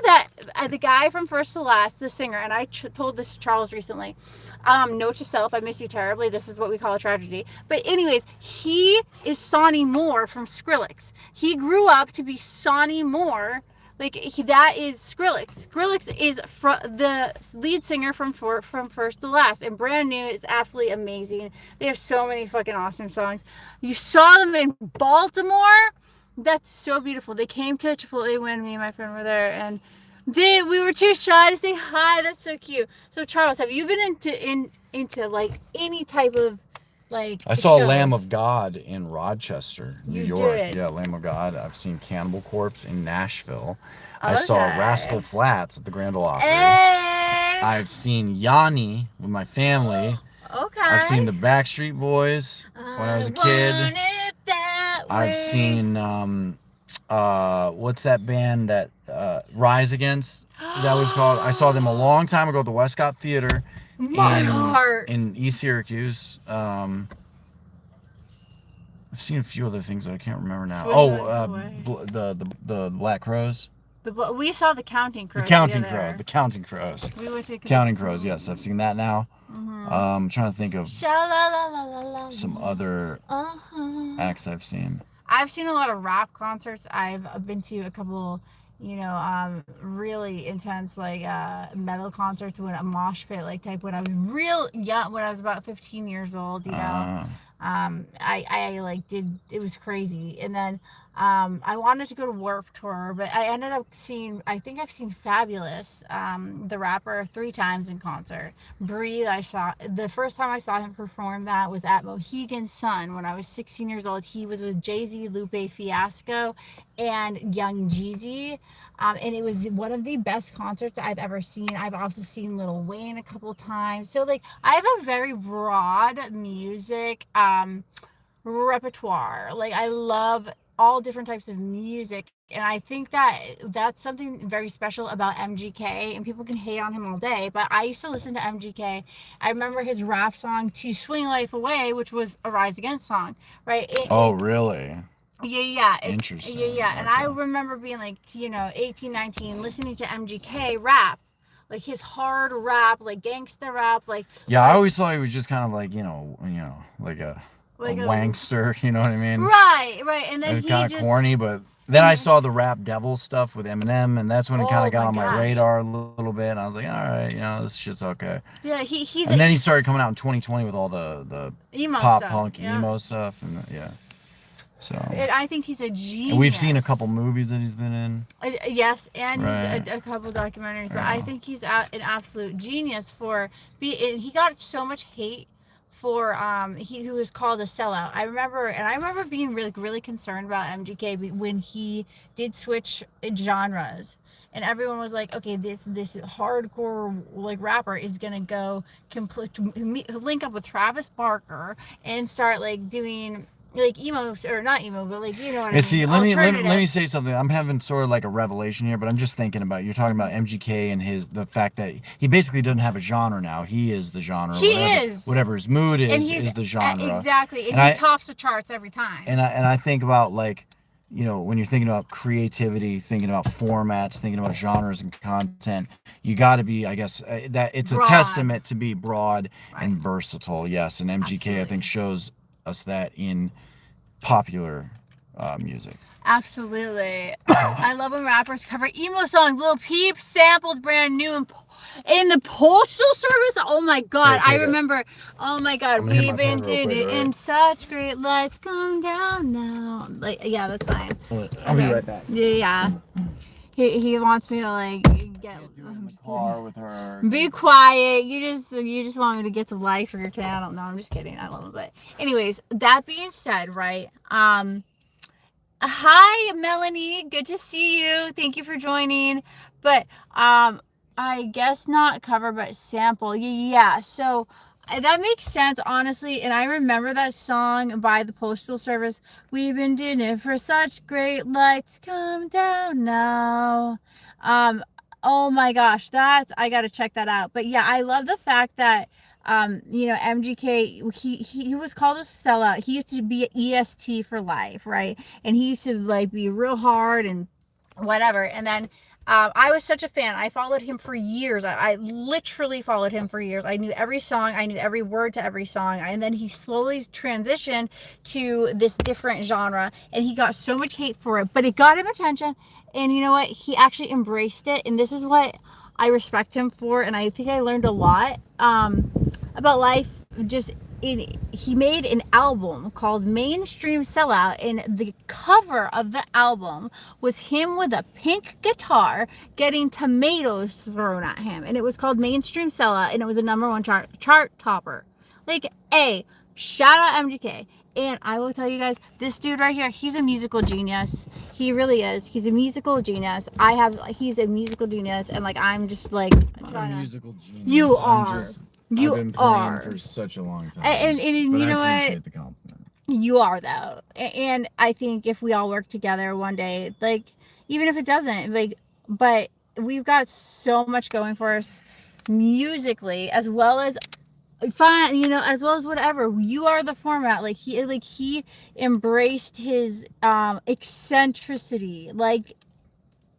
that the guy from first to last, the singer, and I told this to Charles recently. Note to self, I miss you terribly. This is what we call a tragedy. But anyways, he is Sonny Moore from Skrillex. He grew up to be Sonny Moore. Like that is Skrillex. Skrillex is the lead singer from first to last, and Brand New is absolutely amazing. They have so many fucking awesome songs. You saw them in Baltimore. That's so beautiful. They came to Chipotle when me and my friend were there, and we were too shy to say hi. That's so cute. So Charles, have you been into like any type of like I saw shows? Lamb of God in Rochester, New You York. did? Yeah, Lamb of God. I've seen Cannibal Corpse in Nashville. I Okay. saw Rascal Flatts at the Grand Ole Opry. Hey. I've seen Yanni with my family. Okay. I've seen the Backstreet Boys when I was a kid. I've seen what's that band that Rise Against? Is that what it's called? I saw them a long time ago at the Westcott Theater in East Syracuse. I've seen a few other things, but I can't remember now. The Black Crows. We saw the Counting Crows. The Counting Crows. We went to Counting Crows. Yes, I've seen that now. I'm trying to think of some other acts I've seen. I've seen a lot of rap concerts. I've been to a couple, really intense like metal concerts when a mosh pit like type when I was real young, when I was about 15 years old. I like did, it was crazy. And then I wanted to go to Warped Tour, but I ended up I think I've seen Fabulous, the rapper, 3 times in concert. Breathe, the first time I saw him perform that was at Mohegan Sun when I was 16 years old. He was with Jay-Z, Lupe Fiasco, and Young Jeezy. And it was one of the best concerts I've ever seen. I've also seen Lil Wayne a couple times. So like I have a very broad music repertoire. Like I love all different types of music, and I think that's something very special about MGK. And people can hate on him all day, but I used to listen to MGK. I remember his rap song "To Swing Life Away," which was a Rise Against song, right? Really? Yeah. Interesting. Yeah. And I remember being like, 18, 19, listening to MGK rap, like his hard rap, like gangsta rap, like. Yeah, I always thought he was just kind of like, like a wankster, you know what I mean? Right. And then he kind of corny, but then I saw the Rap Devil stuff with Eminem, and that's when it kind of got on my radar a little bit. And I was like, all right, this shit's okay. Yeah, and then he started coming out in 2020 with all the emo pop stuff, punk emo stuff, and So and I think he's a genius. And we've seen a couple movies that he's been in. Yes, and he's a couple documentaries. But I think he's an absolute genius and he got so much hate for he was called a sellout. I remember being really concerned about MGK when he did switch genres. And everyone was like, okay, this hardcore like rapper is gonna go link up with Travis Barker and start like doing like emo, or not emo, but like, you know what I mean. See, let me say something. I'm having sort of like a revelation here, but I'm just thinking about, you're talking about MGK and the fact that he basically doesn't have a genre now. He is the genre. Whatever his mood is the genre. Exactly. And he tops the charts every time. And I think about like, when you're thinking about creativity, thinking about formats, thinking about genres and content, you got to be, I guess, that it's broad. A testament to be broad and versatile. Yes, and MGK Absolutely. I think shows us that in popular music. Absolutely. I love when rappers cover emo songs. Lil Peep sampled Brand New in the Postal Service. Oh my God. I remember. Oh my God. We've been doing it in such great lights. Come down now. Like, yeah, that's fine. I'll be right back. Yeah. He wants me to like get in the car with her. Be quiet. You just want me to get some likes for your channel. No, I'm just kidding. I love it. But anyways, that being said, right? Hi Melanie, good to see you. Thank you for joining. But I guess not cover but sample. Yeah. So that makes sense, honestly. And I remember that song by the Postal Service. We've been doing it for such great lights. Come down now. Oh my gosh, I gotta check that out. But yeah, I love the fact that You know, MGK, he was called a sellout. He used to be EST for life, right? And he used to like be real hard and whatever. And then I was such a fan. I followed him for years. I literally followed him for years. I knew every song. I knew every word to every song. And then he slowly transitioned to this different genre, and he got so much hate for it, but it got him attention. And you know what? He actually embraced it, and this is what I respect him for. And I think I learned a lot about life. Just he made an album called Mainstream Sellout, and the cover of the album was him with a pink guitar getting tomatoes thrown at him, and it was called Mainstream Sellout, and it was a #1 chart topper. Like, shout out MGK. And I will tell you guys, this dude right here, he's a musical genius. He really is. He's a musical genius. He's a musical genius, and like I'm just like I'm not a musical genius. You are. I've been playing for such a long time. And you know I appreciate the compliment. You are, though. And I think if we all work together one day, like, even if it doesn't, like, but we've got so much going for us musically, as well as fine, you know, as well as whatever. You are the format. Like he embraced his eccentricity, like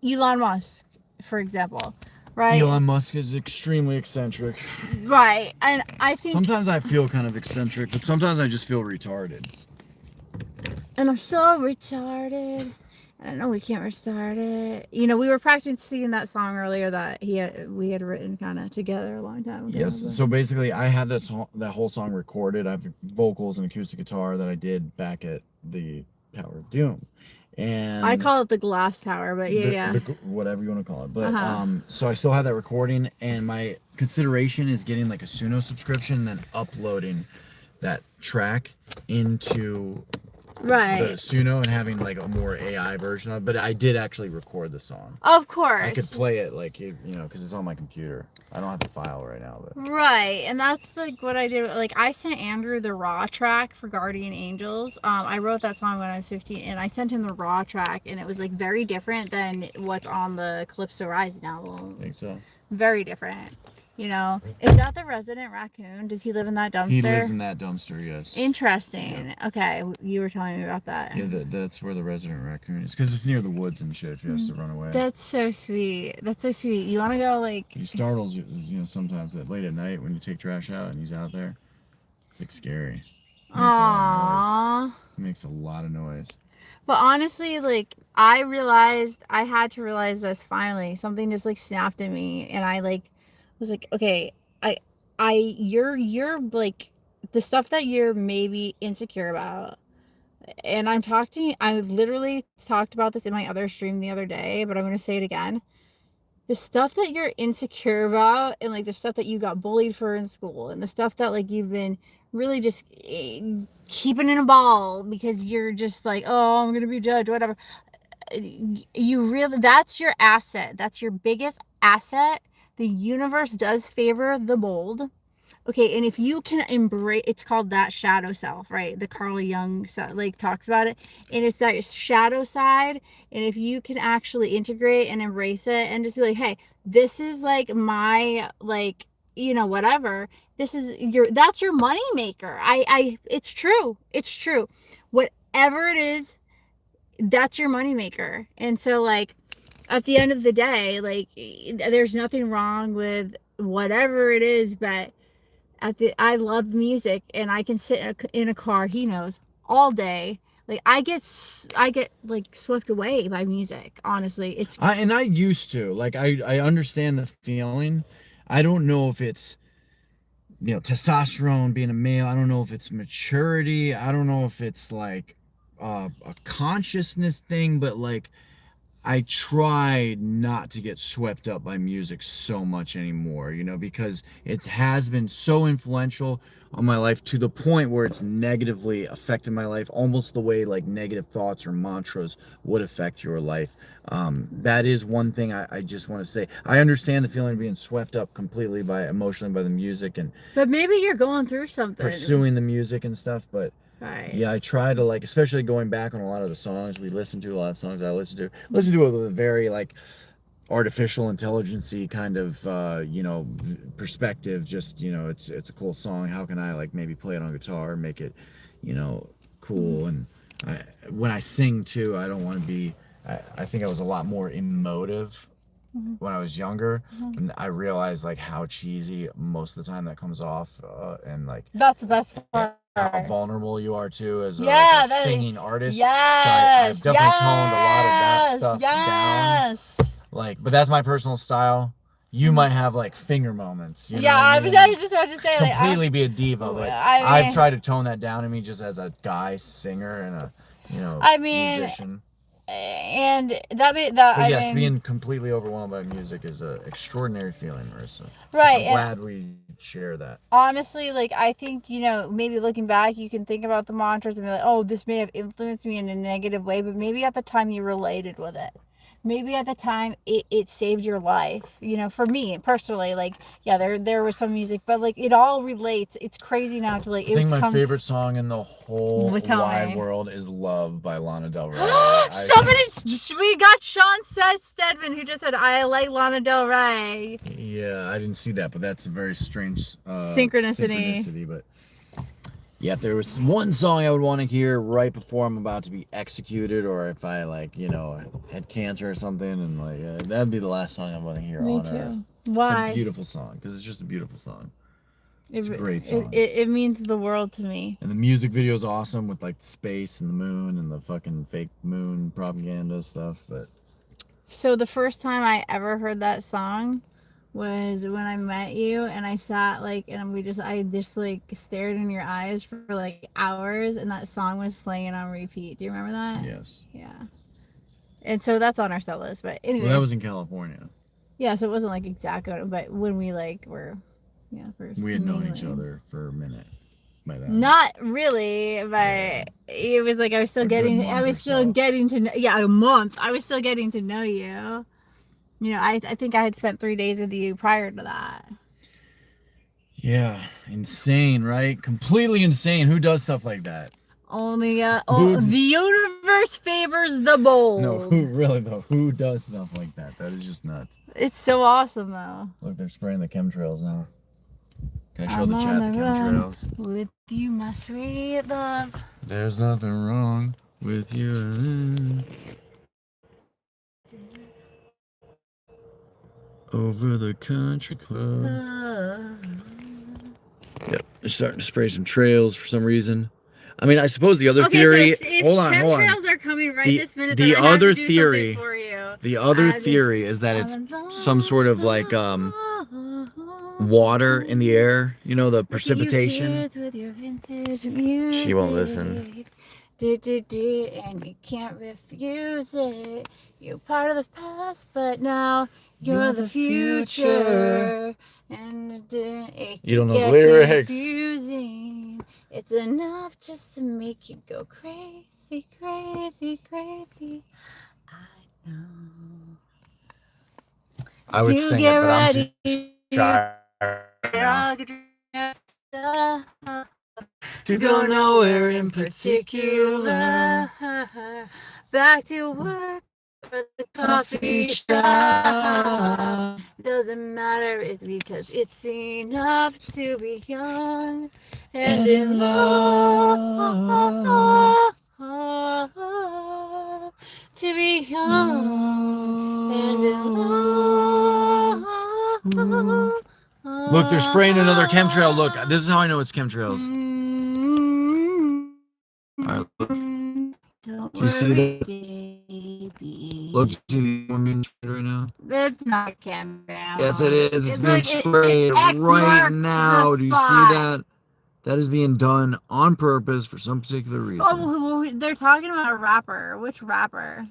Elon Musk, for example. Right. Elon Musk is extremely eccentric. Right. And I think sometimes I feel kind of eccentric, but sometimes I just feel retarded. And I'm so retarded. I don't know, we can't restart it. You know, we were practicing that song earlier that we had written kind of together a long time ago. Yes. So basically, I have that whole song recorded. I have vocals and acoustic guitar that I did back at the Tower of Doom. And I call it the Glass Tower, but yeah. Whatever you want to call it. But so I still have that recording, and my consideration is getting like a Suno subscription and then uploading that track into the Suno and having like a more AI version of it. But I did actually record the song. Of course. I could play it like, you know, because it's on my computer. I don't have the file right now. But. Right. And that's like what I did. Like I sent Andrew the raw track for Guardian Angels. I wrote that song when I was 15, and I sent him the raw track, and it was like very different than what's on the Calypso Rising album. I think so. Very different. You know, is that the resident raccoon? Does he live in that dumpster? He lives in that dumpster, yes. Interesting. Yeah. Okay, you were telling me about that. Yeah, that's where the resident raccoon is, because it's near the woods and shit. If he has to run away. That's so sweet. That's so sweet. You want to go like? He startles you, you know, sometimes late at night when you take trash out and he's out there. It's like scary. Aww. He makes a lot of noise. But honestly, like I had to realize this finally. Something just like snapped at me, and I like. Was like, okay, you're like the stuff that you're maybe insecure about, and I literally talked about this in my other stream the other day, but I'm gonna say it again. The stuff that you're insecure about, and like the stuff that you got bullied for in school, and the stuff that like you've been really just keeping in a ball because you're just like, oh, I'm gonna be judged, whatever. That's your asset. That's your biggest asset. The universe does favor the bold. Okay, and if you can embrace, it's called that shadow self, right? The Carl Jung like talks about it, and it's that shadow side. And if you can actually integrate and embrace it, and just be like, hey, this is like my like, you know, whatever. That's your money maker. It's true. It's true. Whatever it is, that's your money maker. And so like. At the end of the day, like there's nothing wrong with whatever it is, but I love music, and I can sit in a car, he knows, all day. Like I get like swept away by music. Honestly, I used to like I understand the feeling. I don't know if it's, you know, testosterone, being a male. I don't know if it's maturity. I don't know if it's like a consciousness thing, but like. I try not to get swept up by music so much anymore, you know, because it has been so influential on my life to the point where it's negatively affected my life, almost the way like negative thoughts or mantras would affect your life. That is one thing I just want to say. I understand the feeling of being swept up completely emotionally by the music, but maybe you're going through something. Pursuing the music and stuff, but. Right. Yeah, I try to like, especially going back on a lot of the songs we listen to, a lot of songs I listen to it with a very like artificial intelligence-y kind of perspective. Just it's a cool song. How can I like maybe play it on guitar, make it cool? And when I sing too, I don't want to be. I think I was a lot more emotive when I was younger, and I realized like how cheesy most of the time that comes off, and like That's the best part. how vulnerable you are too as Yeah, like a singing artist. Yes, So I've definitely toned a lot of that stuff down. yes. Like, but that's my personal style. You might have like finger moments. You know Yeah, what I mean? was just about to say, like, completely be a diva, but I I've mean, tried to tone that down in me just as a guy singer and a I mean, musician. and that But yes, I mean, being completely overwhelmed by music is an extraordinary feeling, Marissa. right. I'm glad we share that. Honestly, like, I think, maybe looking back, you can think about the mantras and be like, oh, this may have influenced me in a negative way, but maybe at the time you related with it. Maybe at the time it saved your life. For me personally, like, yeah, there was some music, but like it all relates. It's crazy now to like. I think my favorite song in the whole wide world is "Love" by Lana Del Rey. We got Sean Stedman who just said I like Lana Del Rey. Yeah, I didn't see that, but that's a very strange synchronicity. But yeah, if there was one song I would want to hear right before I'm about to be executed, or if I like had cancer or something, and like that'd be the last song I want to hear on earth. Why? It's a beautiful song because it's just a beautiful song. It's a great song. It means the world to me. And the music video is awesome with like the space and the moon and the fucking fake moon propaganda stuff. But so the first time I ever heard that song was when I met you, and I sat like, and I just like stared in your eyes for like hours, and that song was playing on repeat. Do you remember that? Yes. Yeah. And so that's on our set list. But anyway. Well, that was in California. Yeah, so it wasn't like exact, but when we like were, first. We had known each other for a minute. By then. Not really, but it was like I was still getting to know. Yeah, a month. I was still getting to know you. I think I had spent 3 days with you prior to that. Yeah, insane, right? Completely insane. Who does stuff like that? Only the universe favors the bold. No, who really though? Who does stuff like that? That is just nuts. It's so awesome though. Look, they're spraying the chemtrails now. Can I show the chat the chemtrails? With you, my sweet love. There's nothing wrong with you. Over the country club. Yep, they're starting to spray some trails for some reason. I mean, I suppose the other theory. So if hold on. Chemtrails are coming right this minute. The then other I have to do theory. For you. The other theory is that it's some sort of like water in the air. The precipitation. With your vintage music. She won't listen. And you can't refuse it. You're part of the past, but now you're the future. And you don't know the lyrics. Confusing. It's enough just to make you go crazy, crazy, crazy. I know. I would sing it, but I'm too tired to go nowhere in particular. Back to work or the coffee shop. Doesn't matter, it's because it's enough to be young and in love. To be young and in love. Look, they're spraying another chemtrail. Look, this is how I know it's chemtrails. All right, look. You see that? Look, you see the one right now? It's not chemtrail. Yes, it is. It's being sprayed right now. Do you see that? That is being done on purpose for some particular reason. Oh, they're talking about a rapper. Which rapper?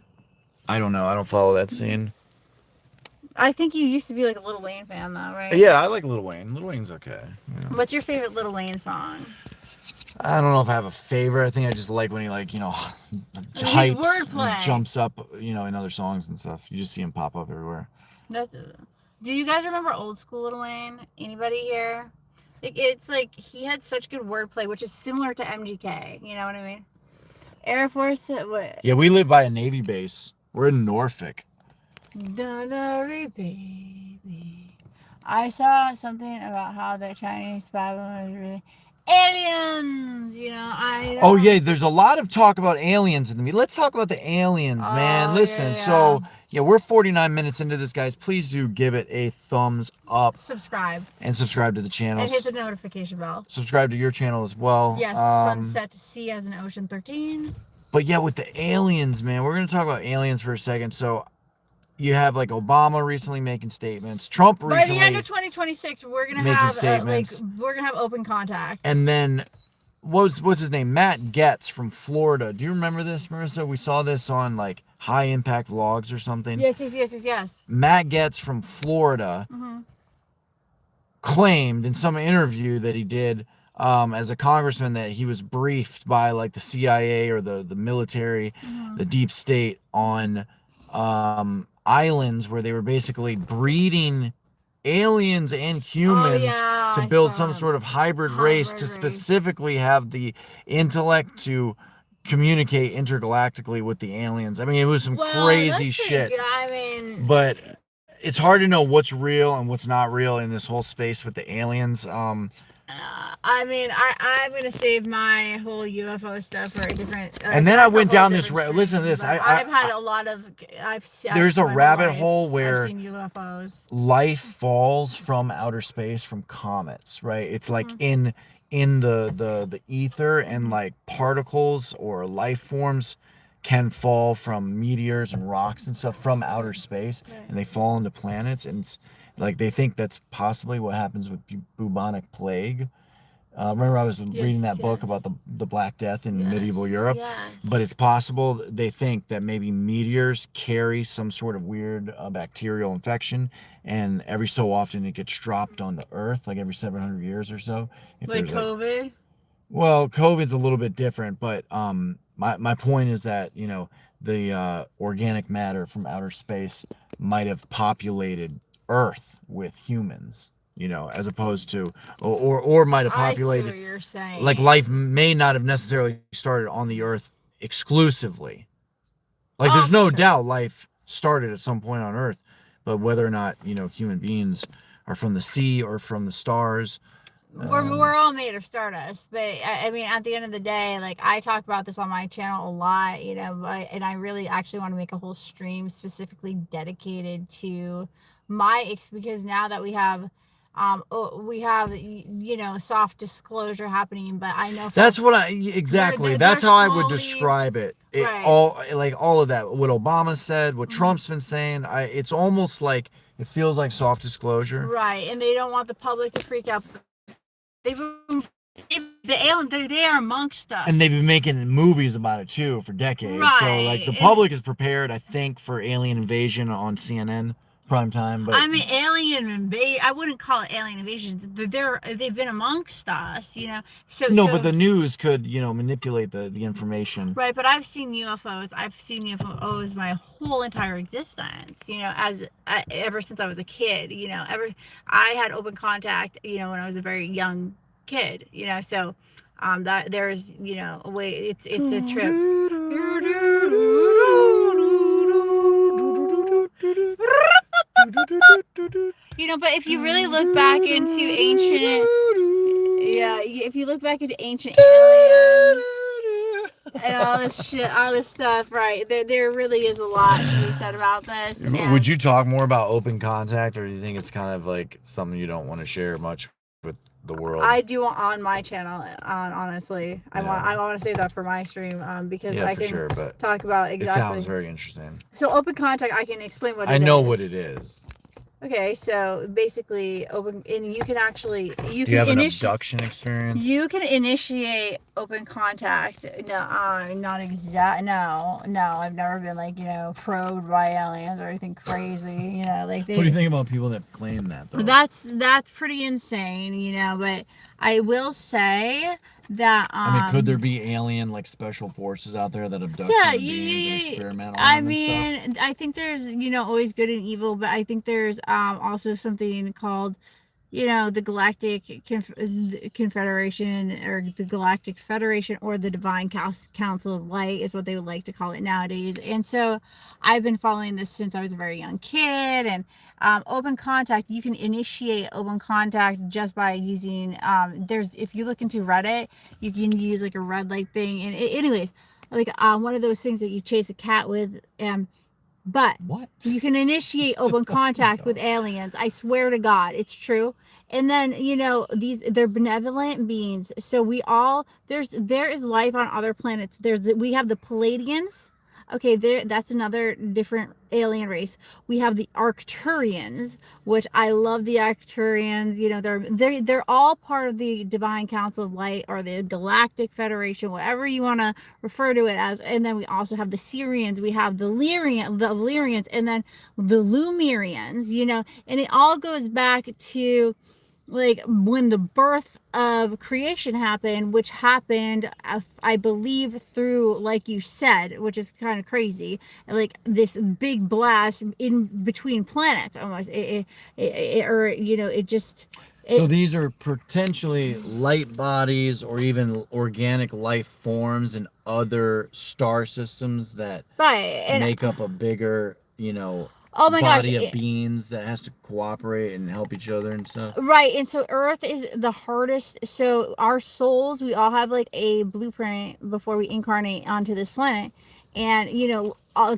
I don't know. I don't follow that scene. I think you used to be like a Lil Wayne fan, though, right? Yeah, I like Lil Wayne. Lil Wayne's okay. Yeah. What's your favorite Lil Wayne song? I don't know if I have a favorite. I think I just like when he hypes and jumps up, in other songs and stuff. You just see him pop up everywhere. Do you guys remember old school Lil Wayne? Anybody here? It's like he had such good wordplay, which is similar to MGK. You know what I mean? Air Force. What? Yeah, we live by a Navy base. We're in Norfolk. Don't worry, baby. I saw something about how the Chinese spy balloon was really aliens. You know, I don't. Oh yeah, there's a lot of talk about aliens in the media. Let's talk about the aliens, man. Oh, Listen, yeah. so yeah, we're 49 minutes into this, guys. Please do give it a thumbs up Subscribe and subscribe to the channel. and hit the notification bell. Subscribe to your channel as well. Yes, Sunset Sea as an Ocean 13. But yeah, with the aliens, man, we're gonna talk about aliens for a second. So you have like Obama recently making statements, Trump By recently the end of 2026, we're gonna making have statements. we're gonna have open contact. And then what's his name? Matt Getz from Florida. Do you remember this, Marissa? We saw this on like High Impact Vlogs or something. Yes. Matt Getz from Florida claimed in some interview that he did as a congressman that he was briefed by like the CIA or the military, the deep state on islands where they were basically breeding aliens and humans to build some sort of hybrid race to specifically have the intellect to communicate intergalactically with the aliens. I mean, it was some crazy shit. I mean, but it's hard to know what's real and what's not real in this whole space with the aliens. I mean, I'm gonna save my whole UFO stuff for a different. And then I went down this. Listen to this. I've had a lot of. There's a rabbit hole where I've seen UFOs. Life falls from outer space from comets, right? It's like in the ether, and like particles or life forms can fall from meteors and rocks and stuff from outer space, and they fall into planets, and it's like they think that's possibly what happens with bubonic plague. Remember I was reading that book about the Black Death in medieval Europe? But it's possible, they think, that maybe meteors carry some sort of weird bacterial infection, and every so often it gets dropped onto Earth, like every 700 years or so. Like COVID? Well, COVID's a little bit different, but my point is that, you know, the organic matter from outer space might have populated Earth with humans, you know, as opposed to, or might have populated. I see what you're saying. Like life may not have necessarily started on the Earth exclusively. Like there's no doubt life started at some point on Earth, but whether or not, you know, human beings are from the sea or from the stars. We're all made of stardust, but I mean, at the end of the day, like I talk about this on my channel a lot, you know, and I really actually want to make a whole stream specifically dedicated to because now that we have, you know, soft disclosure happening, but I know that's what exactly. That's how I would describe it. All of that, what Obama said, what Trump's been saying, it's almost like it feels like soft disclosure, right? And they don't want the public to freak out. They are amongst us, and they've been making movies about it too for decades. Right. So like the public is prepared, I think, for alien invasion on CNN prime time. But I mean, alien invasion. I wouldn't call it alien invasion. They've been amongst us, you know. But the news could, you know, manipulate the information. Right, but I've seen UFOs. I've seen UFOs my whole entire existence. You know, ever since I was a kid. You know, I had open contact. You know, when I was a very young kid. You know, so that there's, you know, a way. It's a trip. You know, but if you really look back into ancient, if you look back into ancient aliens and all this shit, all this stuff, right? There really is a lot to be said about this. Would you talk more about open contact, or do you think it's kind of like something you don't want to share much with the world? I do on my channel, honestly. I want to say that for my stream, because I can talk about exactly. It sounds very interesting. So open contact, I can explain what it is. I know what it is. Okay, so basically, you can actually Do you have an abduction experience? You can initiate open contact. No, not exact. No, I've never been like, you know, probed by aliens or anything crazy. You know, like. What do you think about people that claim that though? That's pretty insane, you know. But I will say that I mean, could there be alien like special forces out there that abduct human beings and experiment on them and stuff? I think there's, you know, always good and evil, but I think there's also something called the Galactic Confederation, or the Galactic Federation, or the Divine Council of Light is what they would like to call it nowadays. And so I've been following this since I was a very young kid. And open contact, you can initiate open contact just by using, if you look into Reddit, you can use like a red light thing. And anyways, like one of those things that you chase a cat with. But What? you can initiate open contact with aliens. I swear to God, it's true. And then, they're benevolent beings. So there is life on other planets. We have the Palladians. Okay, that's another different alien race. We have the Arcturians, which I love the Arcturians. They're all part of the Divine Council of Light, or the Galactic Federation, whatever you want to refer to it as. And then we also have the Syrians, we have the Lyrians, and then the Lumerians, and it all goes back to like when the birth of creation happened, which happened, I believe, through, like you said, which is kind of crazy, like this big blast in between planets almost. It just. So these are potentially light bodies or even organic life forms in other star systems that make up a bigger, oh my gosh, body of beings that has to cooperate and help each other and stuff. Right. And so Earth is the hardest. So our souls, we all have like a blueprint before we incarnate onto this planet. And,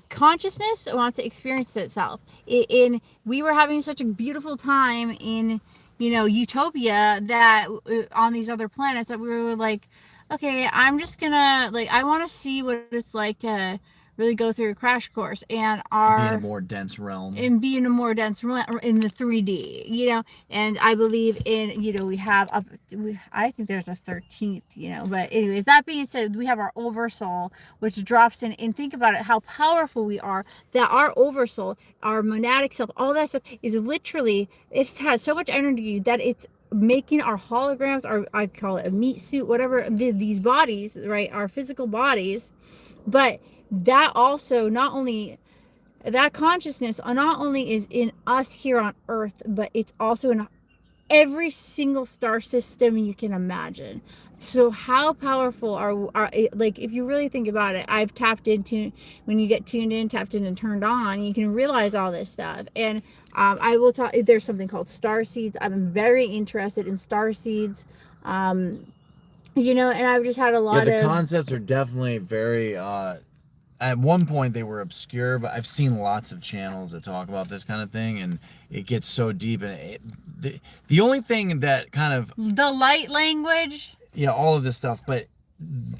consciousness wants to experience itself. We were having such a beautiful time in, utopia, that on these other planets, that we were like, okay, I'm just gonna, like, I want to see what it's like to really go through a crash course, and be in a more dense realm, in the 3D, and I believe in, I think there's a 13th, but anyways, that being said, we have our oversoul, which drops in, and think about it, how powerful we are, that our oversoul, our monadic self, all that stuff is literally, it has so much energy that it's making our holograms, or I call it a meat suit, whatever, these bodies, right, our physical bodies. But that also, not only that consciousness not only is in us here on Earth, but it's also in every single star system you can imagine. So how powerful are like, if you really think about it, I've tapped into, when you get tuned in, tapped in, and turned on, you can realize all this stuff. And I will talk, there's something called star seeds. I'm very interested in star seeds. And I've just had a lot of concepts are definitely very at one point they were obscure, but I've seen lots of channels that talk about this kind of thing, and it gets so deep. And the only thing that kind of, the light language, all of this stuff, but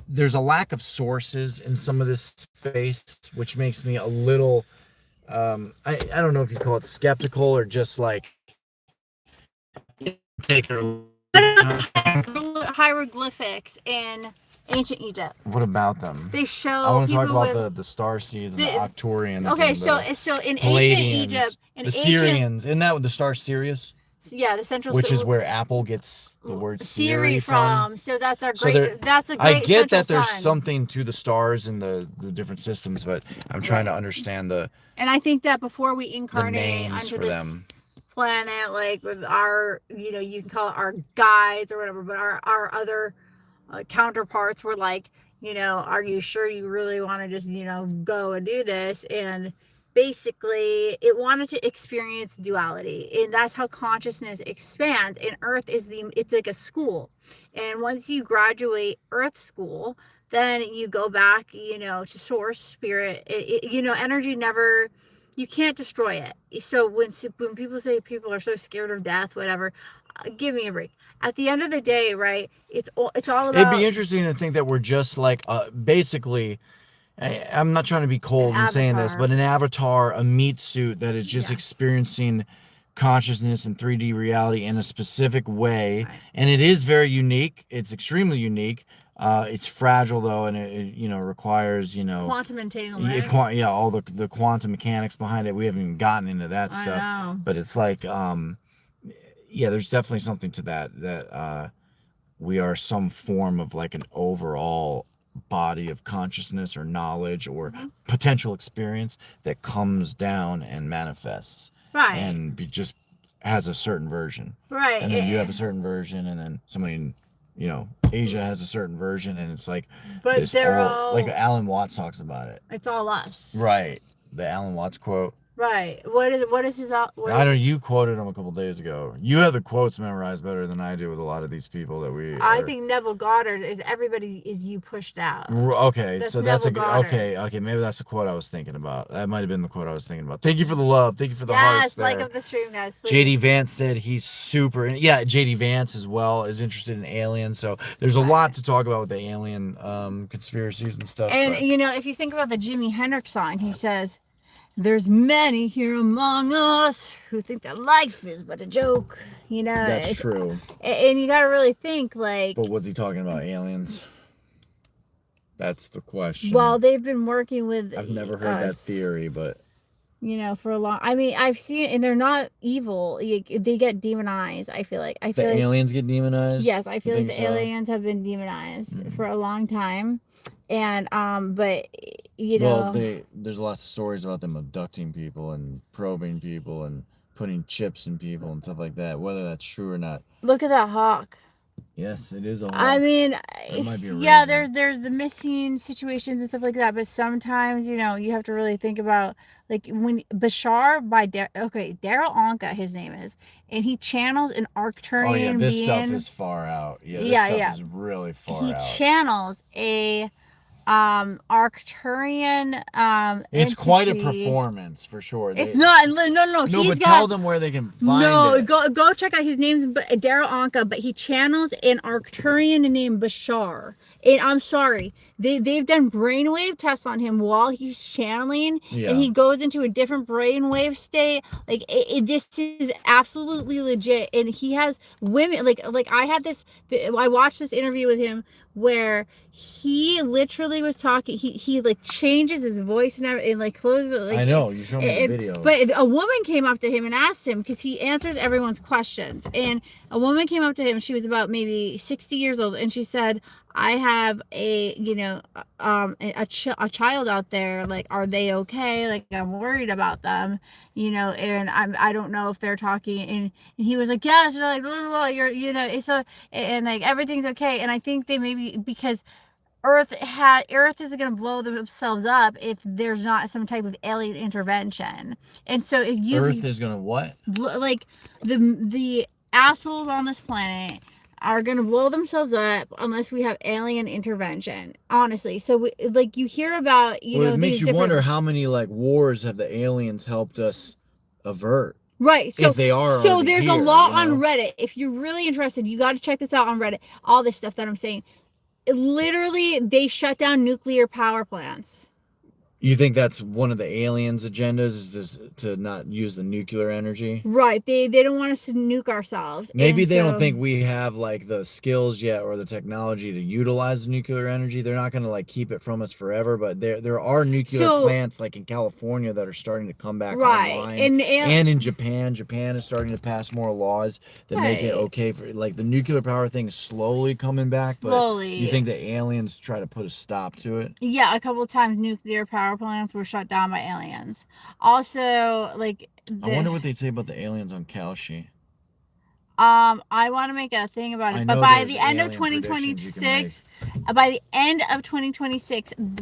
there's a lack of sources in some of this space, which makes me a little I don't know if you call it skeptical or just like take her hieroglyphics in ancient Egypt. What about them? They show. I want to talk about the star seeds and the Arcturians. Okay, so in ancient Egypt, the Syrians, isn't that the star Sirius? Yeah, the central. Which is where Apple gets the word Siri from. So that's our great. That's a great. I get that there's something to the stars and the different systems, but I'm trying to understand the. And I think that before we incarnate onto this planet, like with our, you can call it our guides or whatever, but our other counterparts were like, are you sure you really want to just, go and do this? And basically it wanted to experience duality, and that's how consciousness expands. And Earth it's like a school, and once you graduate Earth school, then you go back, to source spirit. Energy never, you can't destroy it. So when people say people are so scared of death, whatever, give me a break. At the end of the day, right, it's all about. It'd be interesting to think that we're just like basically, I'm not trying to be cold in saying this, but an avatar, a meat suit that is just experiencing consciousness and 3D reality in a specific way. Right. And it is very unique. It's extremely unique. It's fragile though, and it requires quantum entanglement. All the quantum mechanics behind it. We haven't even gotten into that stuff. I know. But it's like there's definitely something to that we are some form of like an overall body of consciousness or knowledge or potential experience that comes down and manifests. Right. And just has a certain version. Right. And then you have a certain version, and then somebody in, Asia has a certain version, and it's like But this they're all like Alan Watts talks about it. It's all us. Right. The Alan Watts quote. Right. What is his I know you quoted him a couple days ago. You have the quotes memorized better than I do with a lot of these people that I think Neville Goddard is everybody is you pushed out. Okay, That's so that's Neville Goddard. okay. Maybe that's the quote I was thinking about. That might have been the quote I was thinking about. Thank you for the love. Thank you for the hearts there. Like up the stream, guys. Please. JD Vance said he's super. Yeah, JD Vance as well is interested in aliens. So there's a lot to talk about with the alien conspiracies and stuff. And if you think about the Jimi Hendrix song, he says, "There's many here among us who think that life is but a joke." That's true. And you got to really think like. But was he talking about aliens? That's the question. Well, they've been working with. I've never heard that theory, but. For a long. I mean, I've seen, and they're not evil. They get demonized. I feel like. The aliens get demonized. Yes, I feel like the aliens have been demonized for a long time, and but Well, there's lots of stories about them abducting people and probing people and putting chips in people and stuff like that. Whether that's true or not. Look at that hawk. Yes, it is a hawk. I mean, there's the missing situations and stuff like that, but sometimes you have to really think about like when Bashar by Daryl Anka, his name is, and he channels an Arcturian being. Oh yeah, this stuff is far out. Yeah, this stuff is really far out. He channels a Arcturian it's quite a performance for sure. It's not no but tell them where they can find it. Go check out his name's Daryl Anka, but he channels an Arcturian named Bashar. And I'm sorry, they've done brainwave tests on him while he's channeling, and he goes into a different brainwave state. Like this is absolutely legit, and he has women like I watched this interview with him where he literally was talking. He like changes his voice and like closes it. Like, I know you showed me the video. But a woman came up to him and asked him because he answers everyone's questions. And a woman came up to him. She was about maybe 60 years old, and she said, "I have a child out there. Like, are they okay? Like, I'm worried about them, and I don't know if they're talking." And he was like, "Yes, you're like, blah, blah, blah, you're, it's so, and like everything's okay." And I think they maybe because Earth isn't going to blow themselves up if there's not some type of alien intervention. And so if Earth is going to what? Like the assholes on this planet are going to blow themselves up unless we have alien intervention, honestly. So you hear about it makes you wonder how many like wars have the aliens helped us avert. Right. So if they are, so there's a lot on Reddit. If you're really interested, you got to check this out on Reddit. All this stuff that I'm saying, literally they shut down nuclear power plants. You think that's one of the aliens' agendas is just to not use the nuclear energy? Right. They don't want us to nuke ourselves. Maybe they don't think we have like the skills yet or the technology to utilize the nuclear energy. They're not going to like keep it from us forever, but there are nuclear plants like in California that are starting to come back online. And in Japan is starting to pass more laws that make it okay for like the nuclear power thing is slowly coming back. But you think the aliens try to put a stop to it? Yeah, a couple of times nuclear power plants were shut down by aliens. Also, like I wonder what they'd say about the aliens on Kalshi. I want to make a thing about it, but by the end of 2026,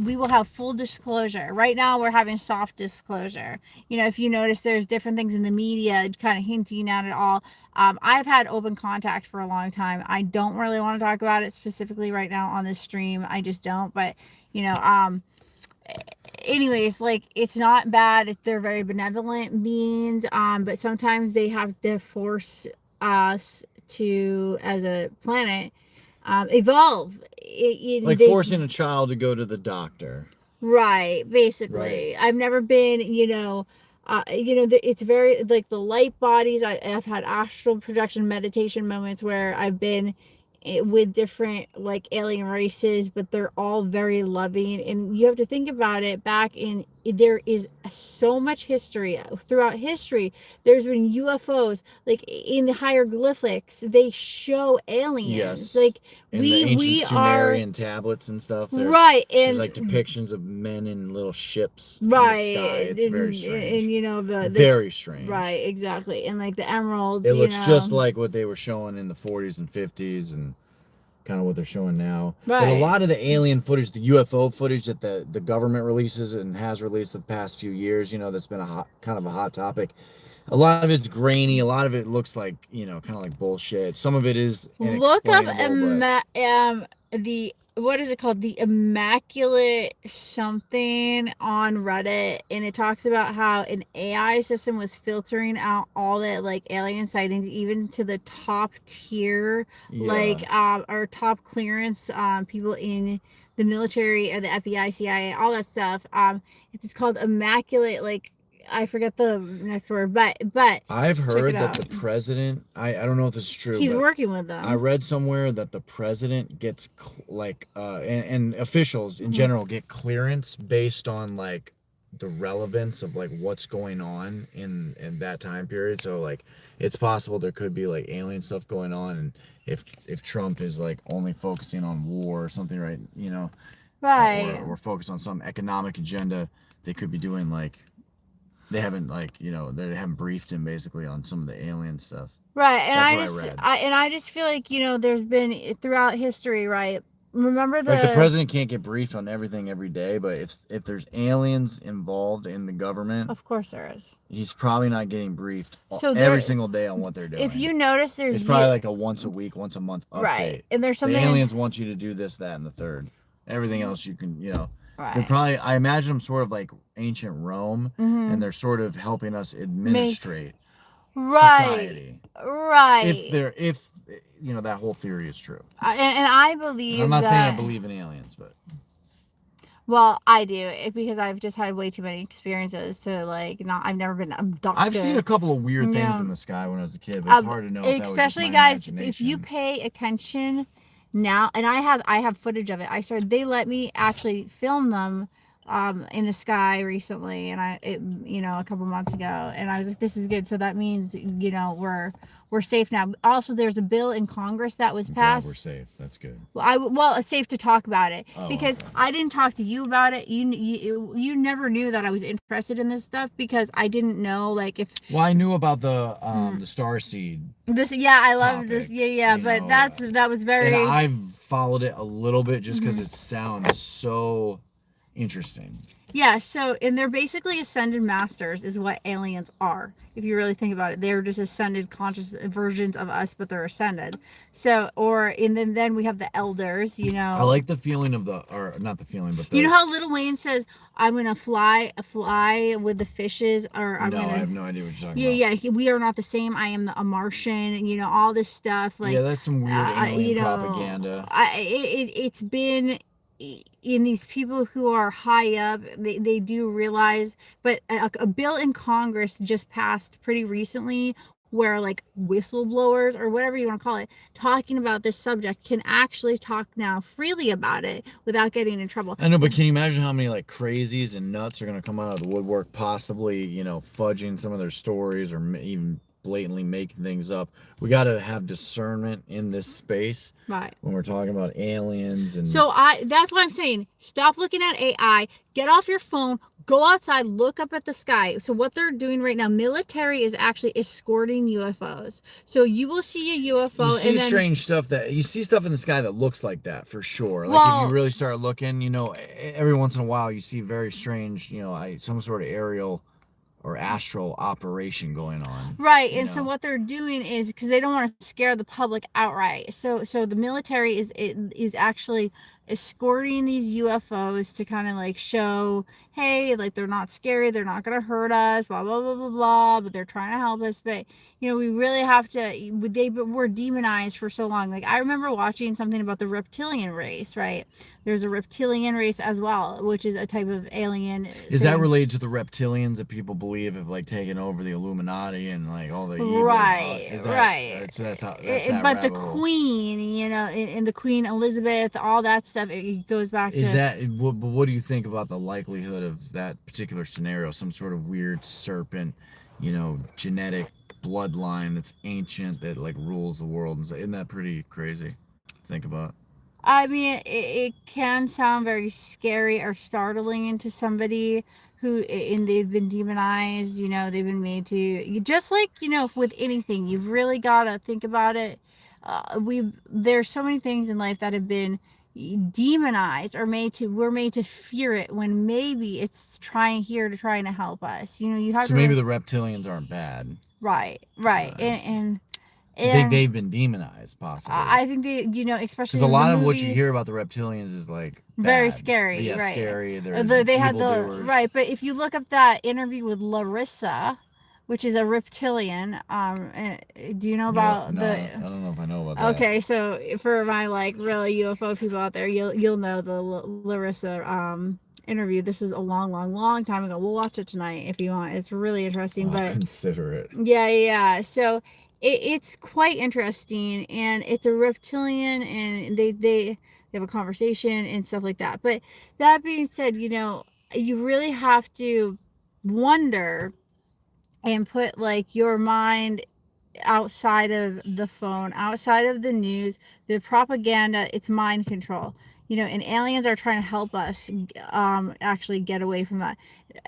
we will have full disclosure. Right now, we're having soft disclosure. If you notice, there's different things in the media kind of hinting at it all. I've had open contact for a long time. I don't really want to talk about it specifically right now on this stream. I just don't. But anyways, like it's not bad if they're very benevolent beings, but sometimes they have to force us to, as a planet, evolve. Forcing a child to go to the doctor. Right, basically. Right. I've never been, it's very like the light bodies. I've had astral projection meditation moments where I've been with different like alien races, but they're all very loving. And you have to think about it, back in, there is so much history throughout history. There's been UFOs, like in the hieroglyphics they show aliens. Yes. Like In the ancient we are Sumerian tablets and stuff, right. there's like And depictions of men in little ships in the sky. right. It's very strange. And you know, the Very strange. right, exactly. And like the emeralds, It you looks just know. like what they were showing in the 40s and 50s and kind of what they're showing now. But a Right. lot of the alien footage, the UFO footage that the government releases and has released the past few years, you know, that's been kind of a hot topic. A lot of it's grainy. A lot of it looks like, you know, kind of like bullshit. Some of it is Look up inexplainable, the, what is it called? The Immaculate something on Reddit, and it talks about how an AI system was filtering out all that like alien sightings, even to the top tier, like or top clearance people in the military or the FBI, CIA, all that stuff. It's called Immaculate, like I forget the next word, but I've check heard it that out. the president, I don't know if this is true, He's but working with I them. read somewhere that the president gets and officials in general get clearance based on like the relevance of like what's going on in that time period. So like it's possible there could be like alien stuff going on, and if Trump is like only focusing on war or something, right? You know, Right. or focused on some economic agenda, they could be doing like they haven't like you know they haven't briefed him basically on some of the alien stuff. Right. And That's I what I just read. I just feel like, you know, there's been throughout history, right? Remember Like the the president can't get briefed on everything every day, but if there's aliens involved in the government, Of course there is. he's probably not getting briefed So every there, single day on what they're if doing. you notice, there's It's probably like a once a week, once a month right. update. And there's The something aliens want you to do this, that, and the third. Everything else you can, you know. They're right. probably I imagine them sort of like ancient Rome, and they're sort of helping us administrate society. Right. If you know that whole theory is true. And I And believe I'm not saying I that, believe in aliens, but well, I do, because I've just had way too many experiences to like not. I've never been abducted. I've seen a couple of weird things Yeah. in the sky when I was a kid, but it's hard to know if that was just my Especially guys, if imagination. you pay attention now, and I have footage of it. They let me actually film them in the sky recently, and you know, a couple months ago, and I was like, this is good. So that means, you know, we're safe now. Also, there's a bill in Congress that was I'm glad passed. we're safe. That's good. Well, it's safe to talk about it, Oh, because okay. I didn't talk to you about it. You never knew that I was interested in this stuff, because I didn't know like if. Well, I knew about the star seed. This, yeah, I love this. Topics, Yeah, but know, that was very. And I've followed it a little bit just because it sounds so interesting. Yeah, so, and they're basically ascended masters, is what aliens are. If you really think about it, they're just ascended conscious versions of us, but they're ascended. So, and then we have the elders, you know. I like the feeling of or not the feeling, but you know how Little Wayne says, "I'm gonna fly with the fishes," or I'm gonna. I have no idea what you're talking about. Yeah. We are not the same. I am a Martian. You know, all this stuff. Like, Yeah, that's some weird alien you know, propaganda. It's been in these people who are high up, they do realize, but a bill in Congress just passed pretty recently where like whistleblowers, or whatever you want to call it, talking about this subject can actually talk now freely about it without getting in trouble. I know, but can you imagine how many like crazies and nuts are going to come out of the woodwork, possibly, you know, fudging some of their stories or even blatantly making things up? We got to have discernment in this space, right, when we're talking about aliens. And so that's what I'm saying. Stop looking at AI, get off your phone, go outside, look up at the sky. So what they're doing right now, military is actually escorting UFOs. So you will see a UFO, you see and then strange stuff you see stuff in the sky that looks like that for sure. Like well, if you really start looking, you know, every once in a while you see very strange, you know, some sort of aerial or astral operation going on. right. And so what they're doing is, because they don't want to scare the public outright, so the military is actually escorting these UFOs to kind of like show, hey, like they're not scary, they're not gonna hurt us, blah blah blah blah blah, but they're trying to help us. But we really have to. They were demonized for so long. Like I remember watching something about the reptilian race, right? There's a reptilian race as well, which is a type of alien. Is that related to the reptilians that people believe have like taken over the Illuminati and like all the evil? Right, Is that, right. So that's how. That's that but the hole. Queen, and the Queen Elizabeth, all that stuff, it goes back to. Is that? What do you think about the likelihood of that particular scenario? Some sort of weird serpent, genetic bloodline that's ancient that like rules the world, and so, isn't that pretty crazy to think about? I mean, it can sound very scary or startling to somebody who, and they've been demonized, they've been made to, just like, with anything, you've really got to think about it. There's so many things in life that have been demonized or we're made to fear it when maybe it's trying to help us. You have so maybe the reptilians aren't bad. Right. And I think they've been demonized, possibly. I think they, especially because a lot of what you hear about the reptilians is like very bad. scary. Yeah, right. scary. They had right, but if you look up that interview with Marissa, which is a reptilian, do you know about I don't know if I know about that. Okay, so for my like real UFO people out there, you'll know the Larissa interview. This is a long time ago. We'll watch it tonight if you want. It's really interesting. I'll consider it. Yeah. So it's quite interesting, and it's a reptilian, and they have a conversation and stuff like that. But that being said, you really have to wonder and put like your mind outside of the phone, outside of the news, the propaganda. It's mind control, and aliens are trying to help us actually get away from that.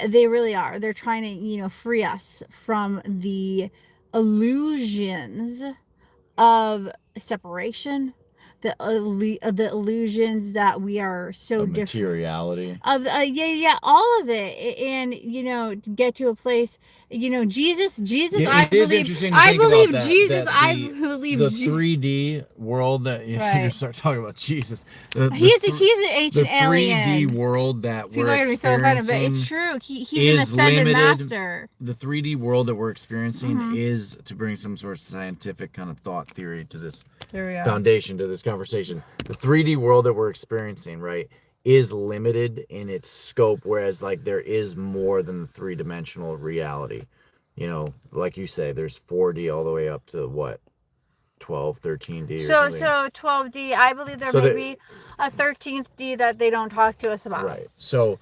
They really are. They're trying to free us from the illusions of separation, the illusions that we are so of different, materiality, of all of it, and to get to a place, Jesus. I believe Jesus. I believe the 3D world that you start talking about Jesus. He's an ancient alien. The 3D world that people we're are gonna be so offended, but it's true. He's an ascended master. The 3D world that we're experiencing is, to bring some sort of scientific kind of thought theory to this foundation to this conversation. The 3D world that we're experiencing, right, is limited in its scope, whereas like there is more than the three-dimensional reality. Like you say, there's 4D all the way up to what, 12, 13D. So 12D. I believe there may be a 13th D that they don't talk to us about. Right. So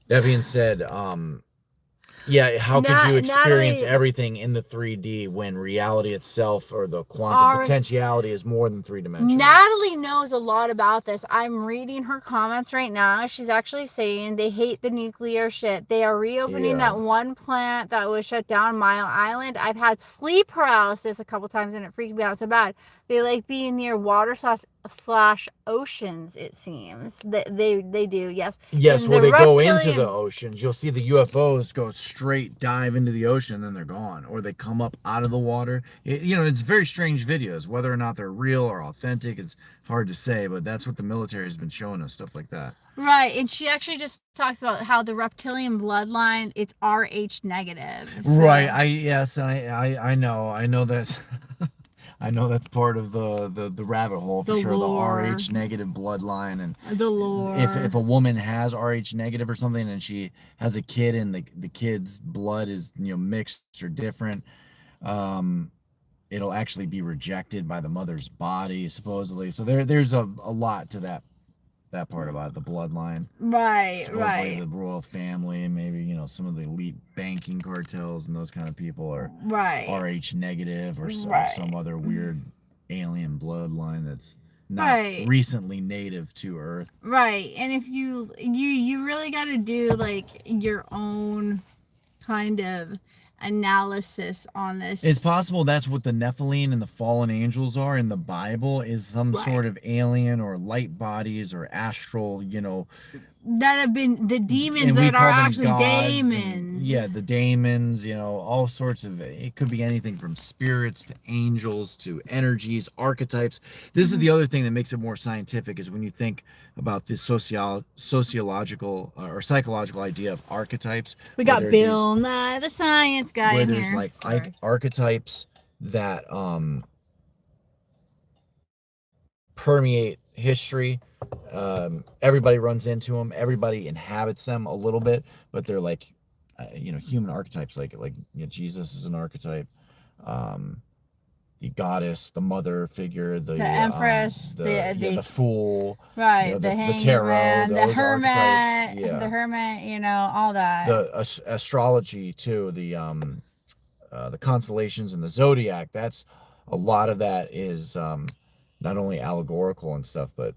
that being said, how could you experience everything in the 3D when reality itself, or the quantum potentiality, is more than three-dimensional? Natalie knows a lot about this. I'm reading her comments right now. She's actually saying they hate the nuclear shit. They are reopening that one plant that was shut down, Mile Island. I've had sleep paralysis a couple times, and it freaked me out so bad. They like being near water slash oceans, it seems. They do, yes. Yes, where they go into the oceans. You'll see the UFOs go straight dive into the ocean, and then they're gone. Or they come up out of the water. It's very strange videos. Whether or not they're real or authentic, it's hard to say, but that's what the military has been showing us, stuff like that. Right, and she actually just talks about how the reptilian bloodline, it's RH negative. So. Right, I know that. I know that's part of the rabbit hole for sure. Lore. The RH negative bloodline, and the lore. If a woman has RH negative or something, and she has a kid, and the kid's blood is mixed or different, it'll actually be rejected by the mother's body, supposedly. So there's a lot to that part about it, the bloodline. Right. The royal family, and maybe some of the elite banking cartels and those kind of people are RH negative, or some other weird alien bloodline that's not recently native to Earth. Right. And if you really got to do like your own kind of analysis on this. It's possible that's what the Nephilim and the fallen angels are in the Bible, is some sort of alien or light bodies or astral, that have been the demons and we that are call them actually gods. demons. Yeah, the daemons, you know, all sorts of, it could be anything from spirits to angels to energies, archetypes. This is the other thing that makes it more scientific, is when you think about this sociological or psychological idea of archetypes. We got Bill Nye the Science Guy where in there's here. like archetypes that permeate history. Everybody runs into them. Everybody inhabits them a little bit, but they're like, you know, human archetypes. Like you know, Jesus is an archetype. The goddess, the mother figure, the empress, the fool, right? you know, the tarot, man, the hermit, yeah, the hermit. You know, all that. The astrology too. The constellations and the zodiac. That's a lot of that is not only allegorical and stuff, but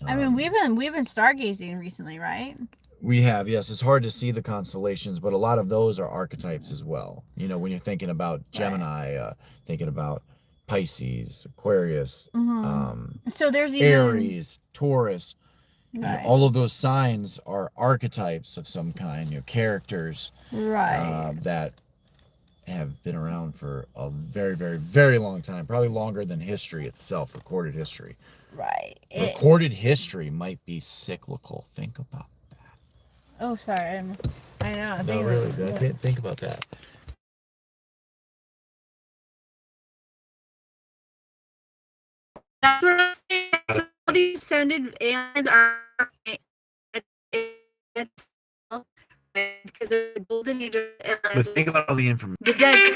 I mean, we've been stargazing recently, right? we have, yes. It's hard to see the constellations, but a lot of those are archetypes as well. You know, when you're thinking about Gemini, thinking about Pisces, Aquarius, so there's even Aries, Taurus. You know, all of those signs are archetypes of some kind. You know, characters, that have been around for a very, very, very long time. Probably longer than history itself, recorded history. Right. Recorded history might be cyclical. Think about that. Oh, sorry. I know. No, really. I can't think about that. That's what I'm saying. All these ascended aliens are because the golden age of aliens. But think about all the information. The dead.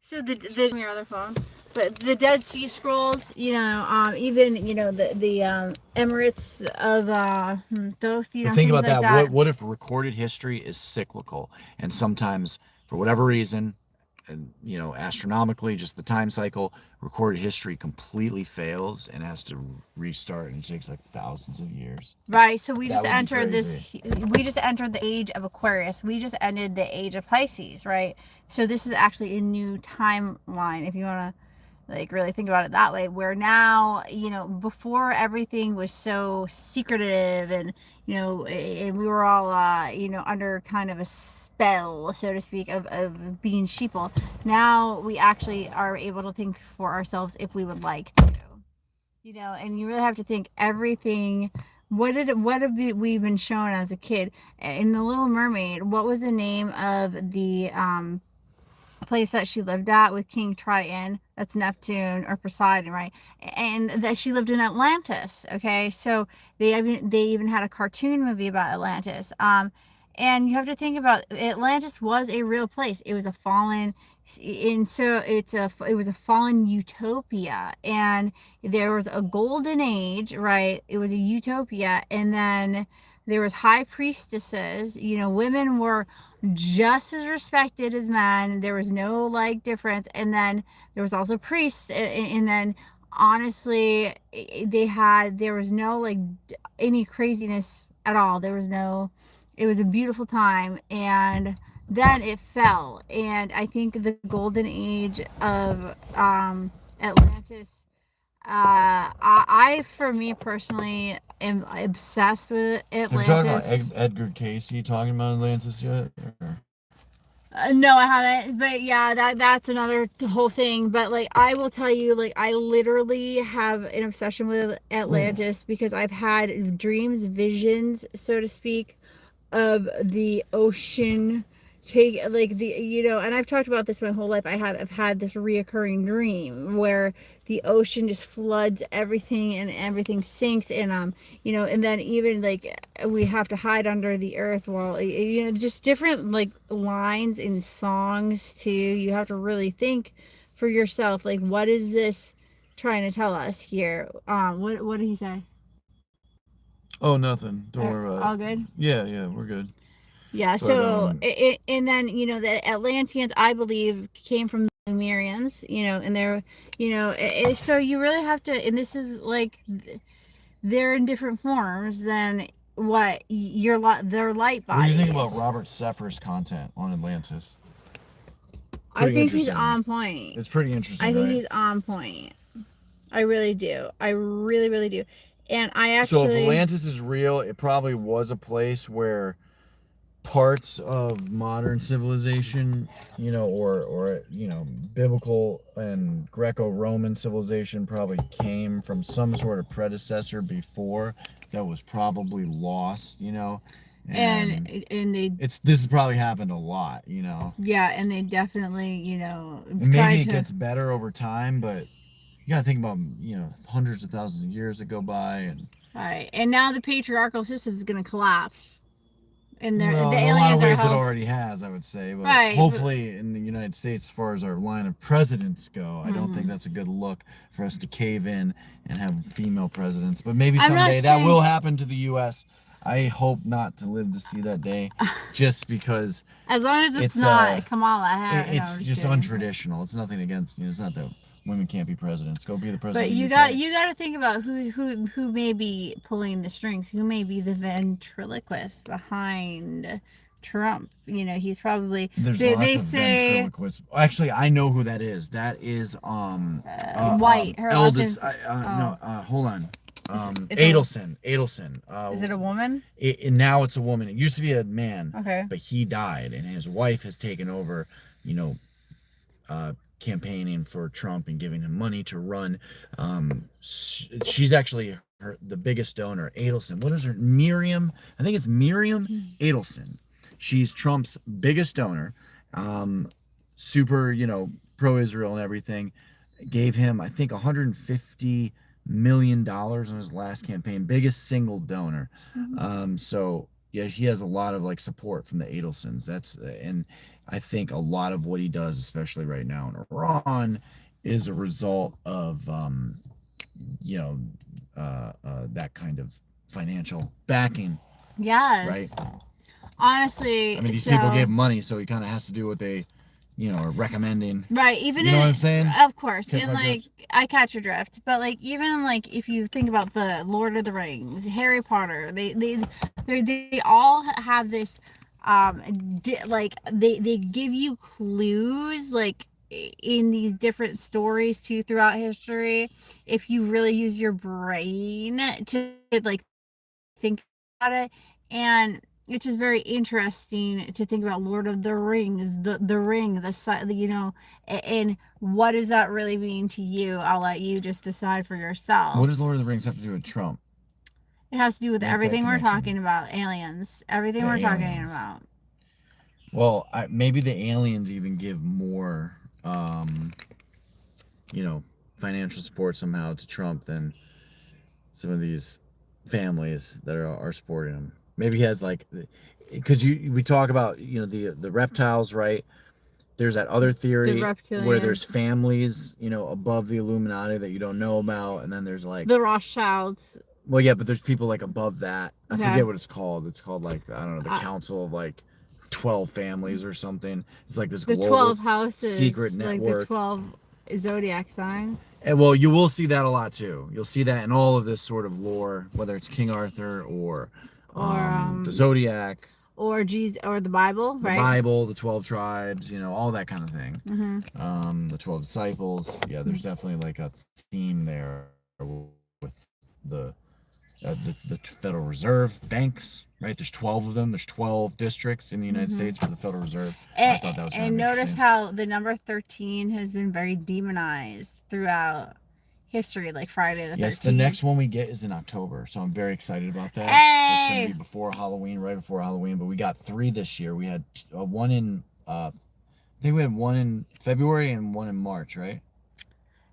So the your other phone, but the Dead Sea Scrolls, you know, even you know the Emirates of Thoth, you know, think about like that. What if recorded history is cyclical, and sometimes for whatever reason, and you know, astronomically, just the time cycle, recorded history completely fails and has to restart, and it takes like thousands of years. Right. So we just entered we just entered the age of Aquarius. We just ended the age of Pisces, right? So this is actually a new timeline, if you want to like really think about it that way, where now, you know, before everything was so secretive and, you know, and we were all, you know, under kind of a spell, so to speak, of being sheeple. Now we actually are able to think for ourselves if we would like to, you know, and you really have to think everything. What have we been shown as a kid in The Little Mermaid? What was the name of the place that she lived at with King Triton? That's Neptune or Poseidon, right? And that she lived in Atlantis. Okay, so they even had a cartoon movie about Atlantis. And you have to think about, Atlantis was a real place. It was a fallen, and so it was a fallen utopia, and there was a golden age, right? It was a utopia, and then there was high priestesses. You know, women were just as respected as men. There was no like difference, and then there was also priests, and then honestly, there was no like any craziness at all. It was a beautiful time, and then it fell. And I think the golden age of Atlantis, I for me personally am obsessed with Atlantis. Have you talked about Edgar Casey talking about Atlantis yet? No, I haven't. But yeah, that's another whole thing. But like, I will tell you, like, I literally have an obsession with Atlantis because I've had dreams, visions, so to speak, of the ocean you know, and I've talked about this my whole life. I've had this reoccurring dream where the ocean just floods everything and everything sinks, and you know, and then even like we have to hide under the earth while, you know, just different like lines in songs too. You have to really think for yourself, like, what is this trying to tell us here? What did he say? Oh, nothing. Don't worry about it. All good? Yeah, we're good. Yeah, so and then, you know, the Atlanteans, I believe, came from the Lemurians, you know, and they're, you know, so you really have to, and this is like, they're in different forms than what their light body. What do you think about Robert Zephyr's content on Atlantis? I think he's on point. It's pretty interesting. I think he's on point. I really do. I really, really do. And I So if actually, Atlantis is real, it probably was a place where parts of modern civilization, or biblical and Greco-Roman civilization probably came from some sort of predecessor before that was probably lost. And and they, this has probably happened a lot. yeah, and they definitely, And maybe tried it to, gets better over time, but you gotta think about hundreds of thousands of years that go by. And right. And now the patriarchal system is going to collapse. And the well, in a lot of aliens are ways it help. already has, I would say, but Right. hopefully in the United States, as far as our line of presidents go, I don't think Mhm. that's a good look for us to cave in and have female presidents. But maybe I'm not someday that saying, will happen to the U.S. I hope not to live to see that day, just because as long as it's it's not Kamala Harris. No, it's I'm just just kidding. untraditional. It's nothing against it's not that women can't be presidents. Go be the But president of the UK. you got to think about who may be pulling the strings, who may be the ventriloquist behind Trump. He's probably, There's lots they of say ventriloquists. Actually, I know who that is. That is White. Her last eldest. name's No, hold on. it's a Adelson. Adelson. is it a woman? And now it's a woman. It used to be a man, Okay. but he died, and his wife has taken over. You know, campaigning for Trump and giving him money to run. She's actually the biggest donor. Adelson. What is her? Miriam. I think it's Miriam Adelson. She's Trump's biggest donor. Super, pro-Israel and everything. Gave him, I think, $150 million on his last campaign. Biggest single donor. So yeah, he has a lot of like support from the Adelsons. And I think a lot of what he does, especially right now in Iran, is a result of you know that kind of financial backing, right? Yes. Honestly, I mean, these people so gave money, so he kind of has to do what they, are recommending. right, even You know in, what I'm saying? of course, Catch and my like drift? I catch your drift, but like even like if you think about the Lord of the Rings, Harry Potter, they all have this, like they give you clues like in these different stories too throughout history if you really use your brain to like think about it. And it's just very interesting to think about Lord of the Rings, the ring, and what does that really mean to you? I'll let you just decide for What yourself. does Lord of the Rings have to do with Trump? It has to do with Make that everything we're connection. talking about, aliens, everything Yeah, we're talking aliens. about. Well, maybe the aliens even give more, you know, financial support somehow to Trump than some of these families that are supporting him. Maybe he has like, because we talk about the reptiles, right? There's that other The theory where there's reptilians, families, above the Illuminati that you don't know about, and then there's like, the Rothschilds. well, yeah, but there's people like above that. I Okay. forget what it's called. It's called like, I don't know, the Council of like 12 families or something. It's like this The global 12 houses, secret like the network. 12 zodiac signs. And well, you will see that a lot too. You'll see that in all of this sort of lore, whether it's King Arthur or Or the Zodiac, or Jesus, or the Bible, the right? Bible, the 12 tribes, all that kind of thing. Mm-hmm. The 12 disciples. Yeah, there's definitely like a theme there with the the Federal Reserve banks, right? There's 12 of them. There's 12 districts in the United States for the Federal Reserve. I thought that was kind And of notice interesting. how the number 13 has been very demonized throughout history, like Friday the 13th. Yes, the next one we get is in October, so I'm very excited about that. It's going to be before Halloween, right before Halloween, but we got 3 this year. We had one in, I think we had one in February and one in March, right?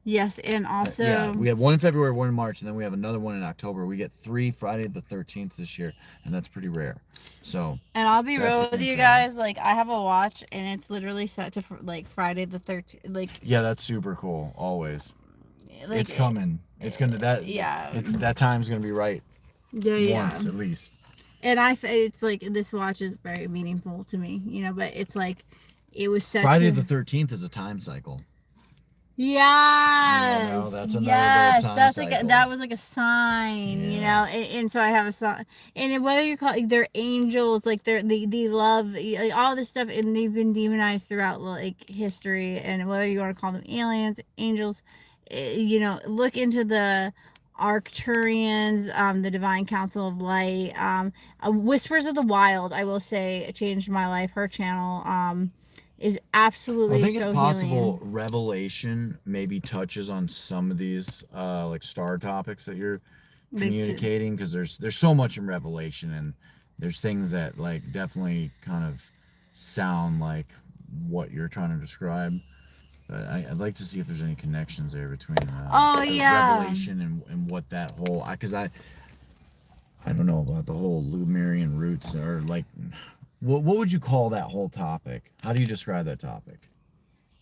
Yes, and also Yeah, we had one in February, one in March, and then we have another one in October. We get 3 Friday the 13th this year, and that's pretty rare. So, and I'll be real with you guys, like I have a watch and it's literally set to like Friday the 13th, like yeah, that's super cool. Always, like it's coming. It's gonna yeah. It's that time's gonna be right. Yeah. Once at least. And it's like this watch is very meaningful to me, but it's like it was set Friday to the 13th is a time cycle. Yes, that's another yes, little time that's cycle. that was like a sign, Yeah. and so I have a sign, and whether you call it, they're angels, like they love like, all this stuff, and they've been demonized throughout like history, and whether you want to call them aliens, angels, you know, look into the Arcturians, the Divine Council of Light, Whispers of the Wild. I will say changed my life. Her channel is I absolutely think it's so possible healing. Revelation maybe touches on some of these like star topics that you're Like communicating, because there's so much in Revelation, and there's things that like definitely kind of sound like what you're trying to describe. But I'd like to see if there's any connections there between oh the yeah. Revelation and what that whole, because I don't know about the whole Lumerian roots, or like what would you call that whole topic? How do you describe that topic?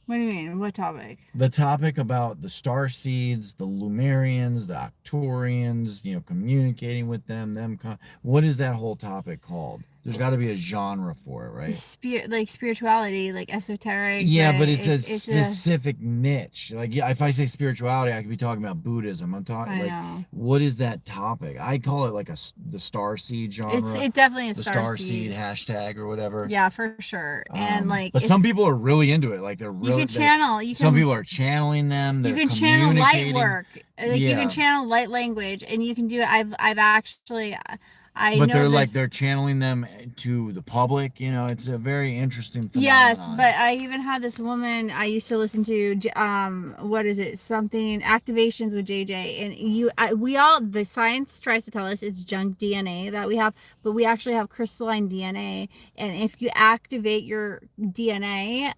What do you mean? What topic? The topic about the star seeds, the Lumerians, the Octorians, communicating with them, what is that whole topic called? There's got to be a genre for it, right? Spirit, like spirituality, like esoteric, but Yeah, but it's a it's a. specific niche. Like, yeah, if I say spirituality, I could be talking about Buddhism. I'm talking I like, know. what is that topic? I call it like the star seed genre, It definitely is the star star seed seed. hashtag or whatever. Yeah, for sure. And like But some it's people are really into it. Like they're you can really channel, some people are channeling them. you They're can channel light communicating. work. Like you can Yeah, channel light language, and you can do it. I've actually I but know they're like this. they're channeling them to the public. It's a very interesting Yes, phenomenon. but I even had this woman I used to listen to, what is it? Something activations with JJ, and we all, the science tries to tell us it's junk DNA that we have, but we actually have crystalline DNA, and if you activate your DNA,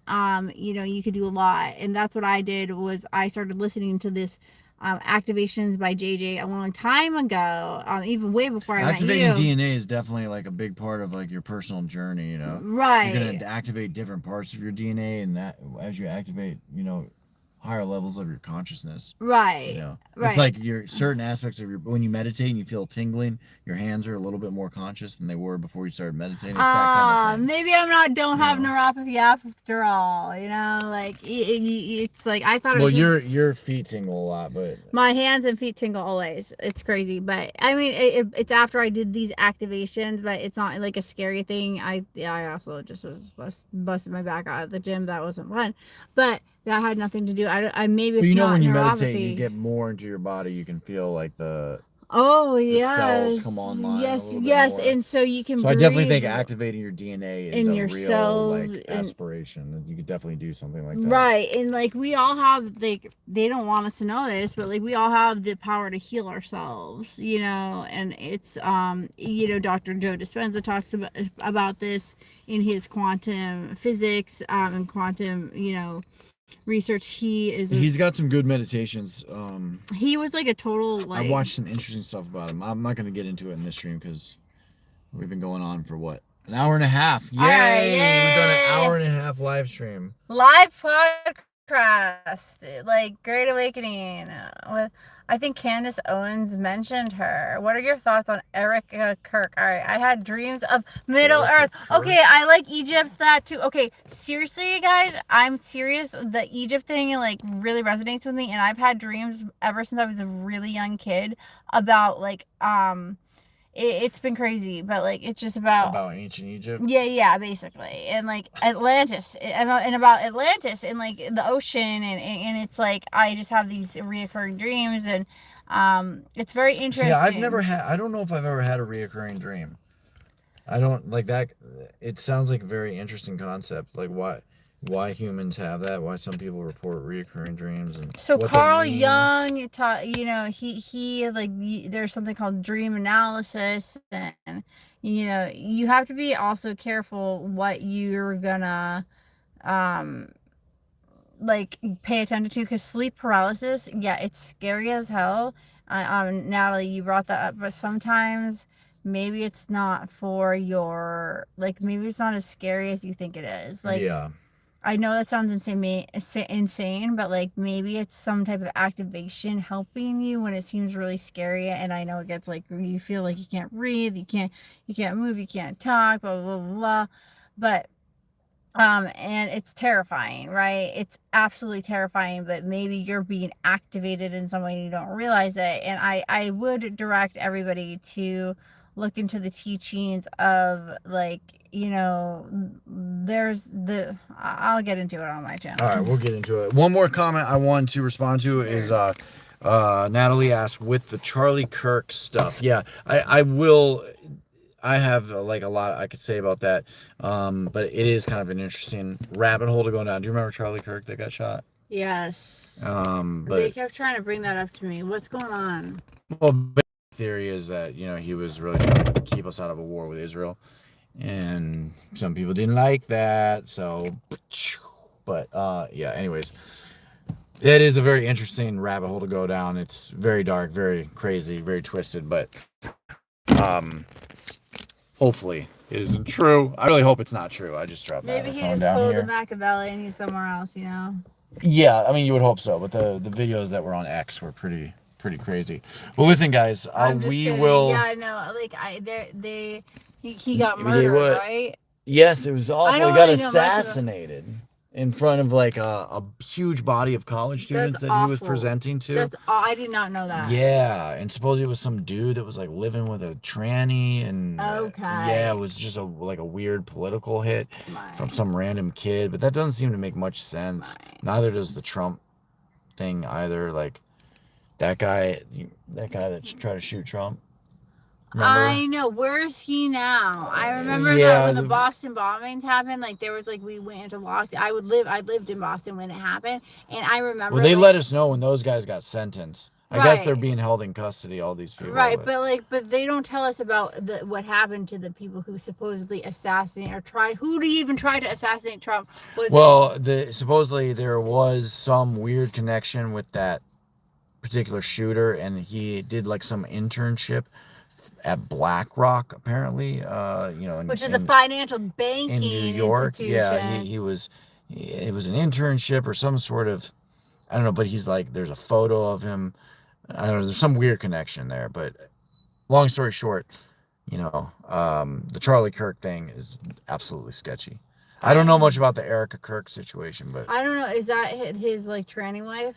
you know, you could do a lot, and that's what I did. Was I started listening to this activations by JJ a long time ago, even way before I met Activating you. DNA is definitely like a big part of like your personal journey. You're gonna Right. activate different parts of your DNA, and that as you activate, higher levels of your consciousness. Right. It's Right. like your certain aspects of your when you meditate and you feel tingling, your hands are a little bit more conscious than they were before you started meditating. It's that kind of thing. Maybe I'm not, don't You have know. neuropathy after all. You know, like it's like I thought it Well, was just your feet tingle a lot, but my hands and feet tingle always. It's crazy, but I mean, it's after I did these activations, but it's not like a scary thing. I also just was busted my back out at the gym. That wasn't fun, but that had nothing to do. I maybe but it's not when you meditate and you neuropathy. get more into your body, you can feel like Oh the cells yes, come online a yes, little bit yes, more. and so you can So I definitely think breathe activating your DNA is in a your real cells like and aspiration. You could definitely do something like that. right, and like we all have, like, they don't want us to know this, but like we all have the power to heal ourselves, you know, and it's you know, Dr. Joe Dispenza talks about this in his quantum physics and quantum, you know, research. He's got some good meditations. He was like a total I like, watched some interesting stuff about him. I'm not going to get into it in this stream because we've been going on for what, an hour and a half. all right, Yay! We've done an yay, hour and a half live stream. live podcast, like Great Awakening with, I think Candace Owens mentioned her. What are your thoughts on Erica Kirk? All right, I had dreams of Middle Erica Earth. Kirk. Okay, I like Egypt, that too. Okay, seriously, guys, I'm serious. The Egypt thing like really resonates with me, and I've had dreams ever since I was a really young kid about like it's been crazy, but like it's just about, About ancient Egypt. yeah, yeah, basically, and like Atlantis, and about Atlantis, and like the ocean, and it's like I just have these reoccurring dreams, and it's very See, I've never interesting. had. I don't know if I've ever had a reoccurring dream. I don't like that. It sounds like a very interesting concept. Like why humans have that. Why some people report reoccurring dreams and So what they Carl mean. Jung taught, you know, he like there's something called dream analysis, and you know you have to be also careful what you're gonna um like pay attention to, because sleep paralysis, yeah, it's scary as hell. Natalie, you brought that up, but sometimes maybe it's not for your, like, maybe it's not as scary as you think it is. Like, Yeah. I know that sounds insane, but like maybe it's some type of activation helping you when it seems really scary. And I know it gets like, you feel like you can't breathe, you can't move, you can't talk, blah blah blah, blah. But and it's terrifying, right? It's absolutely terrifying, but maybe you're being activated in some way and you don't realize it. And I would direct everybody to look into the teachings of, like, you know, I'll get into it on my channel. All right, we'll get into it. One more comment I want to respond to is Natalie asked with the Charlie Kirk stuff. Yeah, I will. I have like a lot I could say about that, but it is kind of an interesting rabbit hole to go down. Do you remember Charlie Kirk that got shot? Yes. But they kept trying to bring that up to me. What's going on? Well, the theory is that, you know, he was really trying to keep us out of a war with Israel, and some people didn't like that. So, but yeah. Anyways, it is a very interesting rabbit hole to go down. It's very dark, very crazy, very twisted. But hopefully it isn't true. I really hope it's not true. I just dropped Maybe my he phone just down pulled here. the Machiavelli and he's somewhere else, you know. Yeah, I mean, you would hope so, but the videos that were on X were pretty crazy. Well, listen, guys, we will. Yeah, I know. Like he got murdered, right? Yes, it was awful. He got really assassinated in front of like a huge body of college students that he was presenting to. I did not know that. Yeah, and supposedly it was some dude that was like living with a tranny, and yeah, it was just like a weird political hit from some random kid. But that doesn't seem to make much sense. Neither does the Trump thing either. Like that guy that tried to shoot Trump. Remember? I know. Where's he now? I remember that when the Boston bombings happened, like there was like we went into lockdown. I lived in Boston when it happened, and I remember. Well, they let us know when those guys got sentenced. I guess they're being held in custody, all these people. Right, but they don't tell us about what happened to the people who supposedly assassinated or tried. Who do you even try to assassinate Trump? Supposedly there was some weird connection with that particular shooter, and he did like some internship at BlackRock, apparently, which is a financial banking in New York. Institution. Yeah, it was an internship or some sort of, I don't know, but he's like, there's a photo of him. I don't know, there's some weird connection there, but long story short, the Charlie Kirk thing is absolutely sketchy. I don't know much about the Erica Kirk situation, but I don't know. Is that his like tranny wife?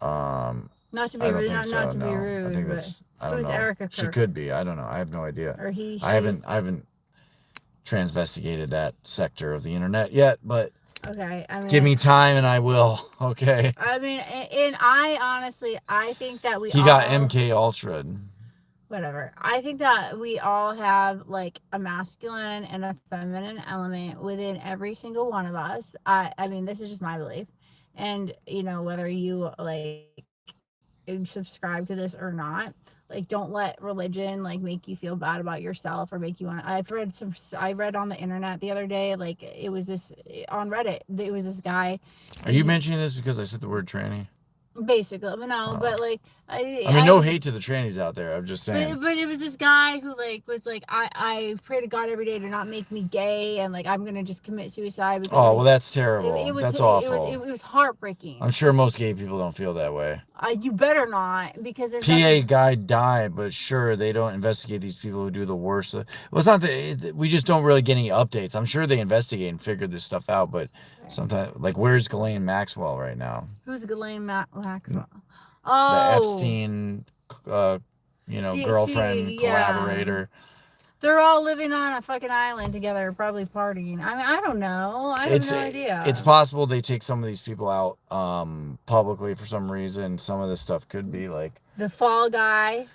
Not to be rude. Not to be rude. I think that's. I don't know. Erica Kirk? She could be. I don't know. I have no idea. Or he. She? I haven't transvestigated that sector of the internet yet, but okay. I mean, give me time and I will. Okay. I mean, and I honestly, I think that he got MK Ultra. Whatever. I think that we all have like a masculine and a feminine element within every single one of us. I mean, this is just my belief, and whether you like subscribe to this or not, like don't let religion like make you feel bad about yourself or make you want. I read on the internet the other day, like it was this on Reddit, it was this guy. Are you mentioning this because I said the word tranny? Basically, no, but like I mean, no hate to the trannies out there. I'm just saying. But it was this guy who like was like, I pray to God every day to not make me gay, and like I'm gonna just commit suicide. Because, well, that's terrible. That's awful. It was heartbreaking. I'm sure most gay people don't feel that way. You better not, because there's PA guy died, but sure, they don't investigate these people who do the worst. Well, it's not that we just don't really get any updates. I'm sure they investigate and figure this stuff out, but sometimes, like, where's Ghislaine Maxwell right now? Who's Ghislaine Maxwell? Oh, the Epstein, girlfriend, collaborator. They're all living on a fucking island together, probably partying. I mean, I don't know. I have no idea. It's possible they take some of these people out publicly for some reason. Some of this stuff could be like the Fall Guy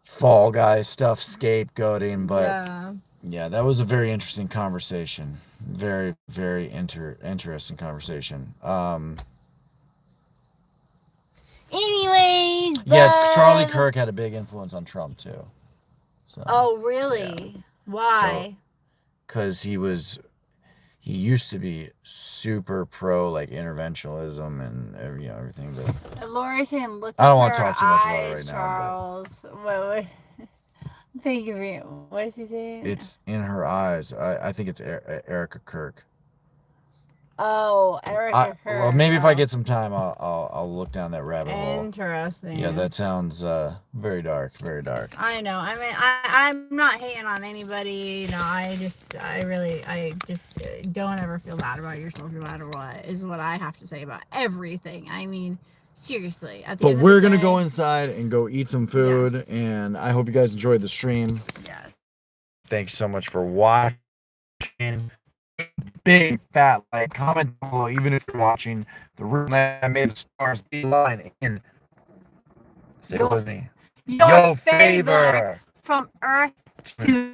stuff, scapegoating. But yeah, that was a very interesting conversation. Very, very interesting conversation. Anyways, yeah, Charlie Kirk had a big influence on Trump too. So, oh, really? Yeah. Why? Because he used to be super pro like interventionism and everything. But Lori's saying, look. I don't want to talk too much about it right Charles. now. Wait. Thank you. What is he saying? It's in her eyes. I think it's Erica Kirk. Oh, Erica Kirk. Well, maybe if I get some time, I'll look down that rabbit hole. Interesting. Yeah, that sounds very dark, very dark. I know. I mean, I'm not hating on anybody. No, I just don't ever feel bad about yourself, no matter what. Is what I have to say about everything. I mean, Seriously, at the But end we're of the gonna day, go inside and go eat some food, Yes. and I hope you guys enjoyed the stream. Yes. Thanks so much for watching. Big fat like, comment below, even if you're watching the room I made the stars be line in. Say it with me. Your Yo favor favor from earth to